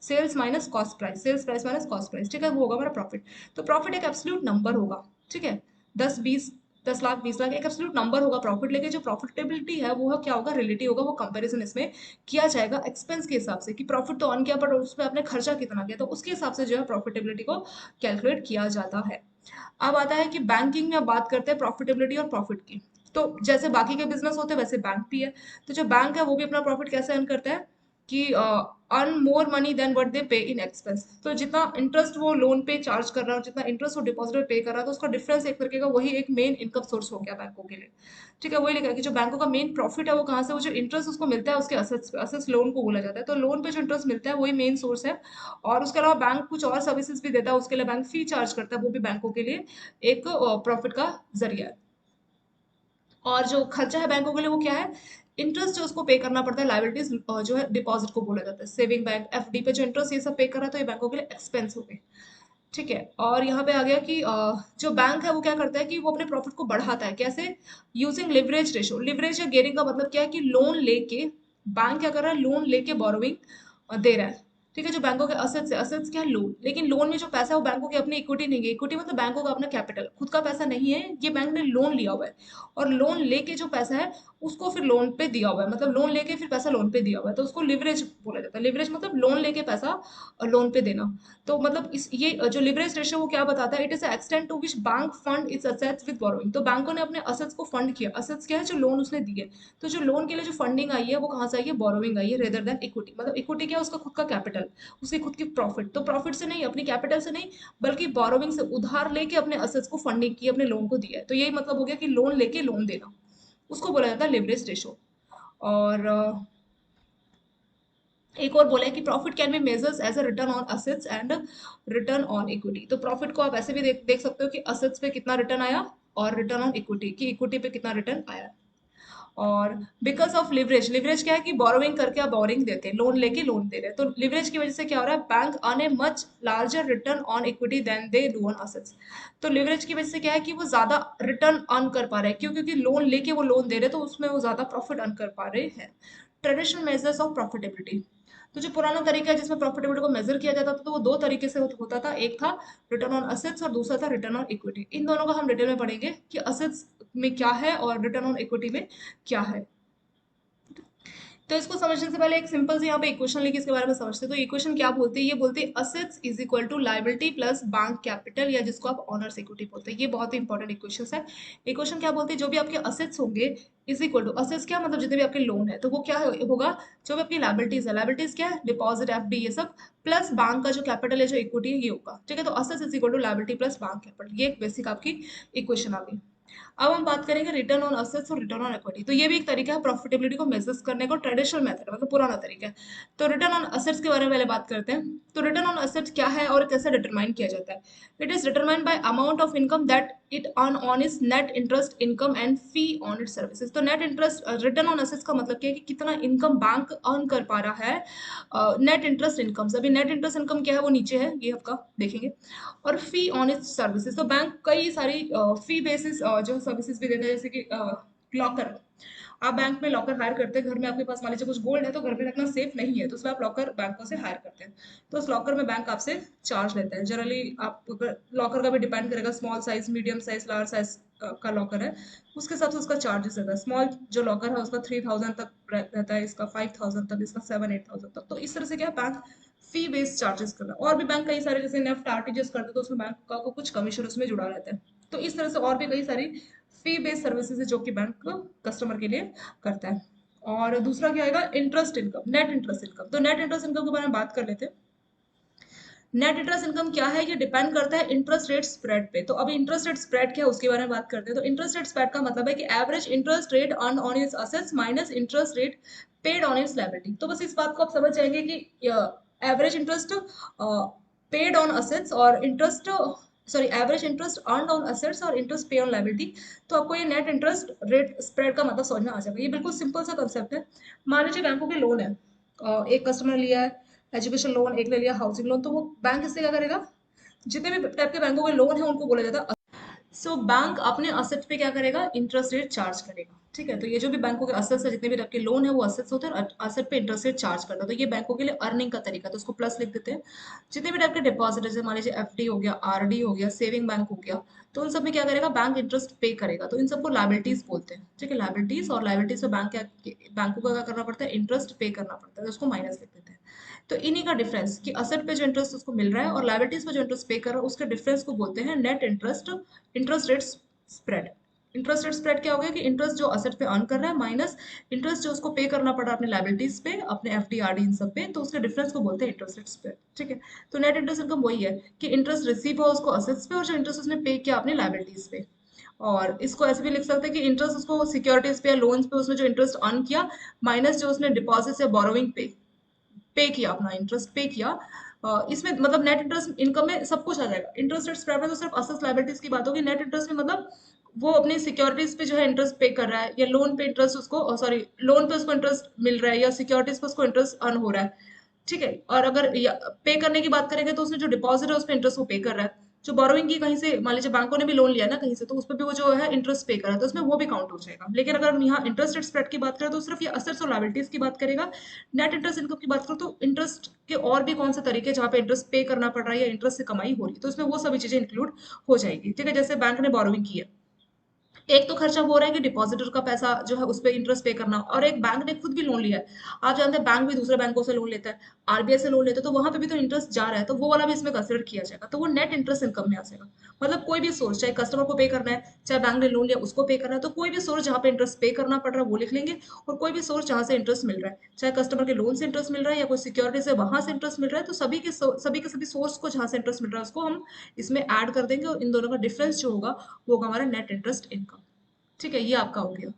sales minus cost price, sales price minus cost price. ठीक है, वो होगा हमारा प्रॉफिट। तो प्रॉफिट एक एब्सोल्यूट नंबर होगा। ठीक है, 10 20 10 लाख 20 लाख एक एब्सोल्यूट नंबर होगा प्रॉफिट, लेके जो प्रॉफिटेबिलिटी है वो क्या होगा, रिलेटिव होगा। वो कंपैरिजन इसमें किया जाएगा एक्सपेंस के हिसाब से, कि प्रॉफिट तो अर्न किया पर उस पर आपने खर्चा कितना किया, तो उसके हिसाब से जो है प्रॉफिटेबिलिटी को कैलकुलेट किया जाता है। अब आता है कि बैंकिंग में बात करते हैं प्रॉफिटेबिलिटी और प्रॉफिट की। तो जैसे बाकी के बिजनेस होते हैं वैसे बैंक भी है। तो जो बैंक है वो भी अपना प्रॉफिट कैसे अर्न करता है, कि earn more money than what they pay in expense. तो जितना इंटरेस्ट वो लोन पे चार्ज कर रहा है, जितना इंटरेस्ट वो डिपॉजिट पे पे कर रहा है, तो उसका डिफरेंस एक तरीके का वही एक मेन इनकम सोर्स हो गया बैंकों के लिए। ठीक है, वही लिखा है कि जो बैंकों का मेन प्रॉफिट है वो कहाँ से, वो जो इंटरेस्ट उसको मिलता है उसके असेट्स पे, असेट्स लोन को बोला जाता है, तो लोन पे जो इंटरेस्ट मिलता है वही मेन सोर्स है। और उसके अलावा बैंक कुछ और सर्विसेज भी देता है, उसके लिए बैंक फी चार्ज करता है, वो भी बैंकों के लिए एक प्रॉफिट का जरिया है। और जो खर्चा है बैंकों के लिए वो क्या है, इंटरेस्ट जो उसको पे करना पड़ता है, लाइबिलिटीज जो है डिपॉजिट को बोला जाता है, सेविंग बैंक एफडी पे जो इंटरेस्ट ये सब पे कर रहा है, तो ये बैंकों के लिए एक्सपेंस हो गए। ठीक है, और यहाँ पे आ गया कि जो बैंक है वो क्या करता है कि वो अपने प्रॉफिट को बढ़ाता है, कैसे, यूजिंग लिवरेज रेशो। लिवरेज या गेयरिंग का मतलब क्या है कि लोन लेके बैंक क्या कर रहा है, लोन लेके बोरोइंग दे रहा है। ठीक है, जो बैंकों के असेट्स है, असेट्स क्या है, लोन, लेकिन लोन में जो पैसा है वो बैंकों की अपनी इक्विटी नहीं है, इक्विटी मतलब बैंकों का अपना कैपिटल, खुद का पैसा नहीं है, ये बैंक ने लोन लिया हुआ है। और लोन लेके जो पैसा है उसको फिर लोन पे दिया हुआ है, मतलब लोन लेके फिर पैसा लोन पे दिया हुआ है, तो उसको लिवरेज बोला जाता है। लिवरेज मतलब लोन लेके पैसा लोन पे देना। तो मतलब इस ये जो लिवरेज रेशियो वो क्या बताता है, it is extent to which bank fund its assets with borrowing. तो बैंकों ने अपने असेट्स को फंड किया, असेट्स क्या है, जो लोन उसने दिए। तो जो लोन के लिए जो फंडिंग आई है वो कहाँ से आई है, बोरोइंग आई है, रेदर देन इक्विटी। मतलब इक्विटी क्या है, उसका खुद का कैपिटल, उसकी खुद की प्रॉफिट, तो प्रॉफिट से नहीं, अपनी कैपिटल से नहीं, बल्कि बोरोइंग से, उधार लेके अपने असेट्स को फंडिंग की, अपने लोन को दिया है। तो यही मतलब हो गया कि लोन लेके लोन देना, उसको बोला जाता है लिवरेज रेशो। और एक और बोला है कि profit can be measures as a return on assets and return on equity. तो प्रॉफिट को आप ऐसे भी देख सकते हो कि असेट्स पे कितना रिटर्न आया, और रिटर्न ऑन इक्विटी की इक्विटी पे कितना रिटर्न आया। और बिकॉज ऑफ लिवरेज, लिवरेज क्या है कि बोरोइंग करके आप बोरिंग देते हैं, लोन लेके लोन दे रहे हैं, तो लिवरेज की वजह से क्या हो रहा है, bank earn a much larger return on equity than they do on assets. तो लिवरेज की वजह से क्या है कि वो ज्यादा रिटर्न अर्न कर पा रहे हैं, क्यों, क्योंकि लोन लेके वो लोन दे रहे हैं, तो उसमें वो ज्यादा प्रॉफिट अर्न कर पा रहे हैं। Traditional measures of profitability. तो जो पुराना तरीका है जिसमें प्रॉफिटेबिलिटी को मेजर किया जाता था, तो वो दो तरीके से होता था, एक था रिटर्न ऑन असेट्स और दूसरा था रिटर्न ऑन इक्विटी। इन दोनों का हम डिटेल में पढ़ेंगे कि असेट्स में क्या है और रिटर्न ऑन इक्विटी में क्या है। तो इसको समझने से पहले एक सिंपल से यहाँ पे इक्वेशन लेके इसके बारे में समझते हैं। तो इक्वेशन क्या बोलती है, ये बोलती है assets is equal to liability plus bank capital, या जिसको आप ऑनर्स इक्विटी बोलते हैं। ये बहुत ही इंपॉर्टेंट इक्वेशन है। इक्वेशन क्या बोलती है, जो भी आपके असेट्स होंगे इज इक्वल टू, असेट्स क्या मतलब जितने भी आपके लोन है, तो वो क्या होगा, जो भी आपकी लाइबिलिटीज है, लाइबिलिटीज क्या है, डिपॉजिट एफडी ये सब, प्लस बैंक का जो कैपिटल है, जो इक्विटी है, ये होगा। ठीक है, तो assets is equal to liability plus bank capital, ये एक बेसिक आपकी इक्वेशन आ गई। अब हम बात करेंगे रिटर्न ऑन असेट्स और रिटर्न ऑन इक्विटी। तो ये भी एक तरीका है प्रॉफिटेबिलिटी को मेजर करने का, ट्रेडिशनल मेथड मतलब पुराना तरीका है। तो रिटर्न ऑन असेट्स के बारे में पहले बात करते हैं। तो रिटर्न ऑन असेट्स क्या है और कैसे डिटरमाइन किया जाता है। It is determined by amount of income that it earn on is net interest income and fee on it services. तो net interest, return on assets का मतलब क्या है कि कितना इनकम बैंक अर्न कर पा रहा है, नेट इंटरेस्ट इनकम। अभी नेट इंटरेस्ट इनकम क्या है, वो नीचे है, ये आपका देखेंगे। और फी ऑन इट्स सर्विसेज, तो बैंक कई सारी फी बेसिस जो सर्विसेज भी देता है, जैसे कि लॉकर। आप बैंक में लॉकर हायर करते हैं, घर में आपके पास मान लीजिए कुछ गोल्ड है तो घर में रखना सेफ नहीं है, तो उसमें आप लॉकर बैंकों से हायर करते हैं। तो उस लॉकर में बैंक आपसे चार्ज लेता है। जनरली आप लॉकर का भी डिपेंड करेगा, small size, medium size, large size का लॉकर है, उसके हिसाब से उसका चार्जेस रहता है। स्मॉल जो लॉकर है उसका 3000 तक रहता है, इसका 5000 तक, इसका 7-8,000 तक। तो इस तरह से क्या बैंक फी बेस्ड चार्जेस कर रहा है। और भी बैंक कई सारे जैसे नेफ्ट आरटीजीएस करते हैं, तो उसमें बैंक का को कुछ कमीशन उसमें जुड़ा रहता है। तो इस तरह से और भी कई सारी फी बेस्ड सर्विसेज है जो कि बैंक कस्टमर के लिए करता है। और दूसरा क्या आएगा, interest income, net interest income. तो नेट इंटरेस्ट इनकम के बारे में बात कर लेते हैं। नेट इंटरेस्ट इनकम क्या है, ये डिपेंड करता है इंटरेस्ट रेट स्प्रेड पे। तो अभी इंटरेस्ट रेट स्प्रेड क्या है उसके बारे में बात करते हैं। तो इंटरेस्ट रेट स्प्रेड का मतलब है कि average interest rate earn on its assets minus interest rate paid on its liability. तो बस इस बात को आप समझ जाएंगे कि average interest paid on assets और interest, sorry, average interest earn on assets और इंटरेस्ट पे ऑन लायबिलिटी। तो आपको ये नेट इंटरेस्ट रेट स्प्रेड का मतलब समझ में आ जाएगा। ये बिल्कुल सिंपल सा कंसेप्ट है। मान लीजिए बैंकों के लोन है, एक कस्टमर लिया है एजुकेशन लोन, एक ले लिया हाउसिंग लोन, तो वो बैंक इससे क्या करेगा, जितने भी टाइप के बैंकों के लोन है उनको बोला जाता है। सो बैंक अपने असेट पे क्या करेगा, इंटरेस्ट रेट चार्ज करेगा। ठीक है, तो ये जो भी बैंकों के असेट्स है, जितने भी टाइप के लोन है, वो असेट्स होते हैं, असेट पे इंटरेस्ट रेट चार्ज करता है। तो ये बैंकों के लिए अर्निंग का तरीका, तो उसको प्लस लिख देते हैं। जितने भी टाइप के डिपॉजिट, जैसे मान लीजिए एफडी हो गया, आरडी हो गया, सेविंग बैंक हो गया, तो उन सब में क्या करेगा, बैंक इंटरेस्ट पे करेगा। तो इन सबको लाइबिलिटीज बोलते हैं। ठीक है, लाइबिलिटीज, और लाइबिलिटीज में बैंक क्या, बैंकों को क्या करना पड़ता है, इंटरेस्ट पे करना पड़ता है, तो उसको माइनस लिख देते हैं। तो इन्हीं का डिफरेंस कि असेट पे जो इंटरेस्ट उसको मिल रहा है और लाइबिलिटीज पे जो इंटरेस्ट पे कर रहा है, उसके डिफरेंस को बोलते हैं net interest, interest rate spread. Interest rate spread क्या हो गया कि इंटरेस्ट जो असेट पे अर्न कर रहा है माइनस इंटरेस्ट जो उसको पे करना पड़ रहा है अपने लायबिलिटीज पे, अपने एफडी आरडी इन सब पे, तो उसके डिफरेंस को बोलते हैं इंटरेस्ट रेट स्प्रेड। ठीक है, तो नेट इंटरेस्ट इनकम वही है कि इंटरेस्ट रिसीव हो उसको असेट्स पे और जो इंटरेस्ट उसने पे किया अपने लायबिलिटीज पे। और इसको ऐसे भी लिख सकते हैं कि इंटरेस्ट उसको सिक्योरिटीज पे या लोन्स पे उसने जो इंटरेस्ट अर्न किया माइनस जो उसने डिपॉजिट या बोरोइंग पे किया, अपना इंटरेस्ट पे किया। इसमें मतलब नेट इंटरेस्ट इनकम में सब कुछ आ जाएगा। इंटरेस्ट रेट स्प्रेड में तो सिर्फ असेट्स लायबिलिटीज की बात होगी, नेट इंटरेस्ट में मतलब वो अपनी सिक्योरिटीज पे जो है इंटरेस्ट पे कर रहा है या लोन पे इंटरेस्ट उसको सॉरी लोन पे उसको इंटरेस्ट मिल रहा है या सिक्योरिटीज पे उसको इंटरेस्ट अर्न हो रहा है। ठीक है, और अगर पे करने की बात करेंगे तो उसने जो डिपॉजिट है उस पर इंटरेस्ट वो पे कर रहा है। जो बोरोइंग की कहीं से मान लीजिए बैंकों ने भी लोन लिया ना कहीं से, तो उस पर भी वो जो है इंटरेस्ट पे कर रहा है, तो उसमें वो भी काउंट हो जाएगा। लेकिन अगर हम यहाँ इंटरेस्ट रेट स्प्रेड की बात करें तो सिर्फ ये असेट्स और लायबिलिटीज की बात करेगा। नेट इंटरेस्ट इनकम की बात करो तो इंटरेस्ट के और भी कौन से तरीके जहाँ पे इंटरेस्ट पे करना पड़ रहा है या इंटरेस्ट से कमाई हो रही है, तो उसमें वो सभी चीजें इंक्लूड हो जाएगी। ठीक है, जैसे बैंक ने बोरोइंग की है, एक तो खर्चा वो हो रहा है कि डिपॉजिटर का पैसा जो है उस पर इंटरेस्ट पे करना, और एक बैंक ने खुद भी लोन लिया है। आप जानते हैं बैंक भी दूसरे बैंकों से लोन लेता है, आरबीआई से लोन लेता है, तो वहां पे भी तो इंटरेस्ट जा रहा है, तो वो वाला भी इसमें कंसिडर किया जाएगा, तो वो नेट इंटरेस्ट इनकम में आ जाएगा। मतलब कोई भी सोर्स, चाहे कस्टमर को पे करना है, चाहे बैंक ने लोन लिया उसको पे करना है, तो कोई भी सोर्स जहाँ पे इंटरेस्ट पे करना पड़ रहा है वो लिख लेंगे, और कोई भी सोर्स जहाँ से इंटरेस्ट मिल रहा है, चाहे कस्टमर के लोन से इंटरेस्ट मिल रहा है या कोई सिक्योरिटी से वहां से इंटरेस्ट मिल रहा है, तो सभी सोर्स को जहाँ से इंटरेस्ट मिल रहा है उसको हम इसमें ऐड कर देंगे, और इन दोनों का डिफरेंस जो होगा वो होगा हमारा नेट इंटरेस्ट इनकम। ठीक है, ये आपका हो गया।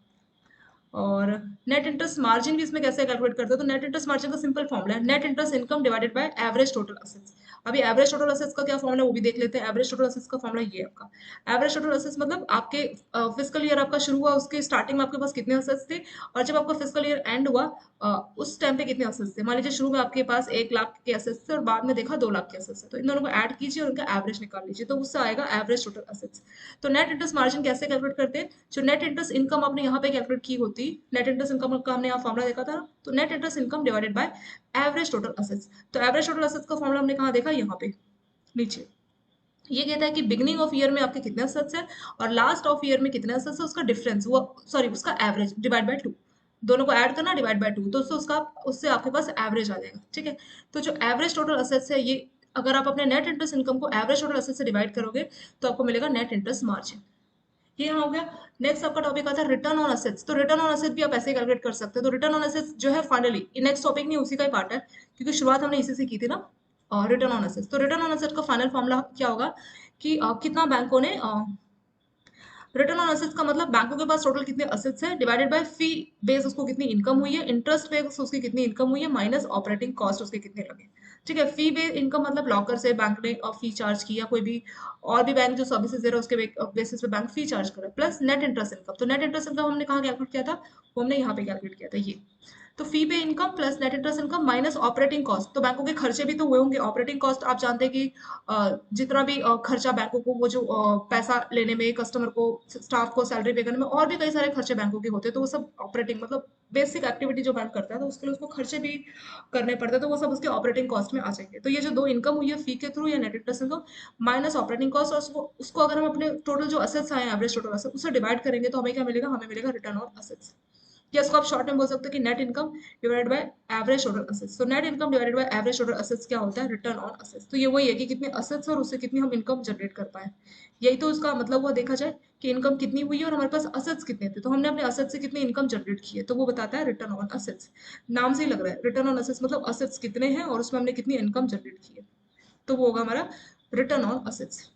और नेट इंटरेस्ट मार्जिन भी इसमें कैसे कैलकुलेट करते हैं, तो नेट इंटरेस्ट मार्जिन का सिंपल फॉर्मूला है net interest income divided by average total assets. अभी एवरेज टोटल असेट्स का क्या फॉर्मूला है वो भी देख लेते हैं। एवरेज टोटल असेट्स का फॉर्मूला ये है आपका, एवरेज टोटल असेट्स मतलब आपके फिजिकल ईयर आपका शुरू हुआ उसके स्टार्टिंग में आपके पास कितने असेट्स थे, और जब आपका फिजिकल ईयर एंड हुआ उस टाइम पे कितने असेट्स थे। मान लीजिए शुरू में आपके पास 1 लाख के असेट्स थे और बाद में देखा 2 लाख के असेट्स थे, तो इन दोनों को ऐड कीजिए और उनका एवरेज निकाल लीजिए, तो उससे आएगा एवरेज टोटल असेट्स। तो नेट इंटरेस्ट मार्जिन कैसे कैलकुलेट करते हैं, जो नेट इंटरेस्ट इनकम आपने यहाँ पे कैलकुलेट की होती, नेट इंटरेस्ट इनकम का हमने यहाँ फॉर्मूला देखा था, तो net interest income divided by average total assets. तो एवरेज टोटल असेट्स का फॉर्मूला हमने कहाँ देखा, यहाँ पे नीचे। ये कहता है कि बिगनिंग ऑफ ईयर में आपके कितने असेट्स है और लास्ट ऑफ ईयर में कितने असेट्स है, उसका डिफरेंस वो सॉरी उसका एवरेज डिवाइड बाय 2, दोनों को ऐड करना डिवाइड बाय 2, तो उससे आपके पास एवरेज आ जाएगा। ठीक है, तो जो एवरेज टोटल असेट्स है ये अगर आप अपने नेट इंटरेस्ट इनकम को एवरेज टोटल असेट्स से डिवाइड करोगे तो आपको मिलेगा नेट इंटरेस्ट मार्जिन। ये हो गया। नेक्स्ट आपका टॉपिक आता है रिटर्न ऑन असेट्स। तो रिटर्न ऑन असेट्स भी आप ऐसे कैलकुलेट कर सकते हैं। तो रिटर्न ऑन असेट्स जो है फाइनली नेक्स्ट टॉपिक नहीं उसी का ही पार्ट है, क्योंकि शुरुआत हमने इसी से की थी ना, रिटर्न ऑन असेट्स। तो रिटर्न ऑन असेट का फाइनल फॉर्मूला क्या होगा कि कितना बैंकों ने रिटर्न ऑन असेट्स का मतलब बैंकों के पास टोटल कितने असेट्स है डिवाइडेड बाय फी बेस उसको कितनी इनकम हुई है, इंटरेस्ट बेस उसकी कितनी इनकम हुई है माइनस ऑपरेटिंग कॉस्ट उसके कितने लगे। ठीक है, फी बेस इनकम मतलब लॉकर से बैंक ने फी चार्ज किया, कोई भी और भी बैंक जो सर्विसेज दे रहा है उसके बेसिस पे बैंक फी चार्ज कर रहा है, प्लस नेट इंटरेस्ट इनकम। तो नेट इंटरेस्ट इनकम हमने कहाँ कैलकुलेट किया था, वो हमने यहाँ पे कैलकुलेट किया था ये। तो फी पे income plus net interest income minus operating cost, तो बैंकों के खर्चे भी तो हुए होंगे। ऑपरेटिंग कॉस्ट आप जानते हैं कि जितना भी खर्चा बैंकों को वो जो पैसा लेने में, कस्टमर को, स्टाफ को सैलरी पे करने में, और भी कई सारे खर्चे बैंकों के होते हैं, तो वो सब ऑपरेटिंग मतलब बेसिक एक्टिविटी जो बैंक करता है तो उसके लिए उसको खर्चे भी करने पड़ते हैं, तो वो सब उसके ऑपरेटिंग कॉस्ट में आ जाएंगे। तो ये जो दो इनकम हुई है फी के थ्रू या net interest income minus operating cost, और उसको अगर हम अपने टोटल जो असेट्स आए एवरेज टोटल असेट्स उससे डिवाइड करेंगे तो हमें क्या मिलेगा, हमें मिलेगा रिटर्न ऑन असेट्स, या इसको आप शॉर्ट में बोल सकते हो कि net income divided by average total assets. तो net income divided by average total assets क्या होता है, रिटर्न ऑन असेट्स। तो ये वही है कि कितने असेट्स और उससे कितनी हम इनकम जनरेट कर पाए, यही तो उसका मतलब हुआ देखा जाए कि इनकम कितनी हुई है और हमारे पास असेट्स कितने थे, तो हमने अपने असेट्स से कितनी इनकम जनरेट की है, तो वो बताता है रिटर्न ऑन असेट्स। नाम से ही लग रहा है रिटर्न ऑन असेट्स मतलब असेट्स कितने हैं और उसमें हमने कितनी इनकम जनरेट की है, तो वो होगा हमारा रिटर्न ऑन असेट्स।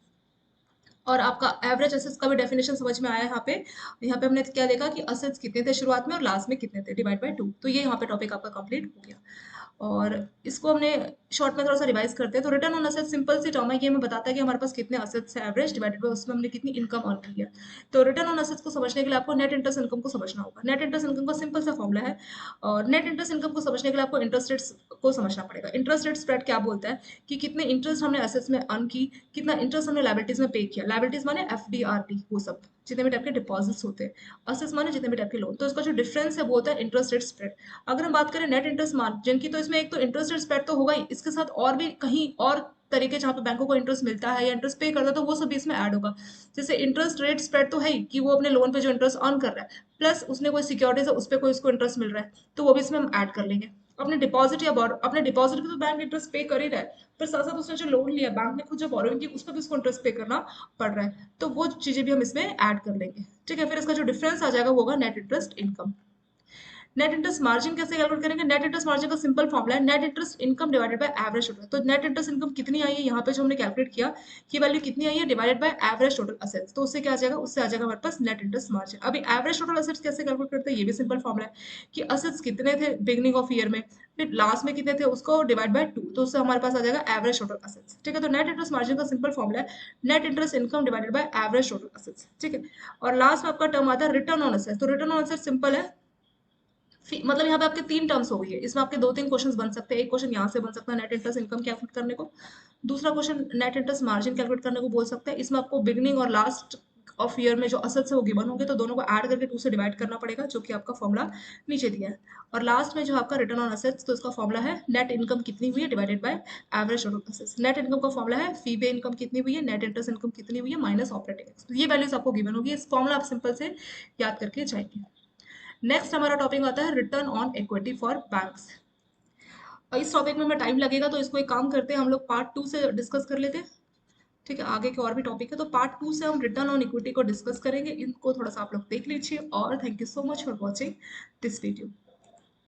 और आपका एवरेज असेट्स का भी डेफिनेशन समझ में आया यहाँ पे हमने क्या देखा कि असेट्स कितने थे शुरुआत में और लास्ट में कितने थे डिवाइड बाय 2, तो ये यहाँ पे टॉपिक आपका कंप्लीट हो गया। और इसको हमने शॉर्ट में थोड़ा सा रिवाइज करते हैं। तो रिटर्न ऑन असेट्स सिंपल सी टर्म है, ये हमें बताता है कि हमारे पास कितने असेट्स है एवरेज डिवाइडेड बाय उसमें हमने कितनी इनकम अर्न की है। तो रिटर्न ऑन असेट्स को समझने के लिए आपको नेट इंटरेस्ट इनकम को समझना होगा। नेट इंटरेस्ट इनकम का सिंपल सा फॉर्मूला है, और नेट इंटरेस्ट इनकम को समझने के लिए आपको इंटरेस्ट रेट्स को समझना पड़ेगा। इंटरेस्ट रेट स्प्रेड क्या बोलता है कि कितने इंटरेस्ट हमने असेट्स में अर्न की, कितना इंटरेस्ट हमने लायबिलिटीज में पे किया। लायबिलिटीज माने एफ डी आर डी, वो सब जितने भी टाइप के डिपॉजिट्स होते हैं, असेट्स माने जितने भी टाइप के लोन, तो इसका जो डिफरेंस है वो होता है इंटरेस्ट रेट स्प्रेड। अगर हम बात करें नेट इंटरेस्ट मार्जिन की, तो इसमें एक तो इंटरेस्ट रेट स्प्रेड तो होगा ही, इसके साथ और भी कहीं और तरीके जहाँ पे बैंकों को इंटरेस्ट मिलता है या इंटरेस्ट पे करता है तो वो सब भी इसमें ऐड होगा। जैसे इंटरेस्ट रेट स्प्रेड तो है ही कि वो अपने लोन पे जो इंटरेस्ट अर्न कर रहा है, प्लस उसने कोई सिक्योरिटीज है उस पर कोई उसको इंटरेस्ट मिल रहा है, तो वो भी इसमें हम ऐड कर लेंगे। अपने डिपॉजिट या अपने डिपॉजिट पे तो बैंक इंटरेस्ट पे कर ही रहा है, पर साथ साथ उसने जो लोन लिया बैंक ने खुद जो बोरोइंग की उस पर भी उसको इंटरेस्ट पे करना पड़ रहा है, तो वो चीजें भी हम इसमें ऐड कर लेंगे। ठीक है, फिर इसका जो डिफरेंस आ जाएगा वो होगा net interest income. Net interest margin कैसे कैलकुलेट करेंगे? नेट इंटरेस्ट मार्जिन का सिंपल फॉर्मूला है net interest income divided by average total. तो नेट इंटरेस्ट इनकम कितनी आई है यहाँ पे जो हमने कैलकुलेट किया कि वैल्यू कितनी आई है divided by average total assets, तो उससे क्या आ जाएगा, उससे आ जाएगा हमारे पास नेट इंटरेस्ट मार्जिन। अभी एवरेज टोटल असेट्स कैसे कैलकुलेट करते हैं, ये भी सिंपल फॉर्मूला है कि असेट्स कितने थे बिगिनिंग ऑफ ईयर में, फिर लास्ट में कितने थे उसको डिवाइड बाय 2, तो उससे हमारे पास आ जाएगा एवरेज टोटल असेट्स। ठीक है, तो नेट इंटरेस्ट मार्जिन का सिंपल फॉर्मूला है net interest income divided by average total assets. ठीक है, और लास्ट में आपका टर्म आता है रिटर्न ऑन असेट्स। तो रिटर्न ऑन असेट्स सिंपल है, मतलब यहाँ पे आपके 3 टर्म्स हो गई है, इसमें आपके 2-3 क्वेश्चंस बन सकते हैं। एक क्वेश्चन यहाँ से बन सकता है नेट इंटरेस्ट इनकम कैलकुलेट करने को, दूसरा question net interest margin calculate करने को बोल सकते हैं। इसमें आपको बिगनिंग और लास्ट ऑफ ईयर में जो असेट्स है वो गिवन होंगे, तो दोनों को ऐड करके 2 से डिवाइड करना पड़ेगा, जो कि आपका फॉर्मूला नीचे दिया है। और लास्ट में जो आपका रिटर्न ऑन असेट्स, तो इसका फॉर्मूला है नेट इनकम कितनी हुई है divided by average total assets. Net income का फॉर्मूला है फी पे इनकम कितनी हुई है, नेट इंटरेस्ट इनकम कितनी हुई है माइनस ऑपरेटिंग एक्सपेंस। ये वैल्यूज आपको गिवन होगी, इस फॉर्मूला आप सिंपल से याद करके जाएंगे। नेक्स्ट हमारा टॉपिक आता है return on equity for banks. और इस टॉपिक में हमें टाइम लगेगा, तो इसको एक काम करते हैं, हम लोग पार्ट 2 से डिस्कस कर लेते हैं। ठीक है, आगे के और भी टॉपिक है, तो पार्ट 2 से हम रिटर्न ऑन इक्विटी को डिस्कस करेंगे। इनको थोड़ा सा आप लोग देख लीजिए, और thank you so much for watching this video.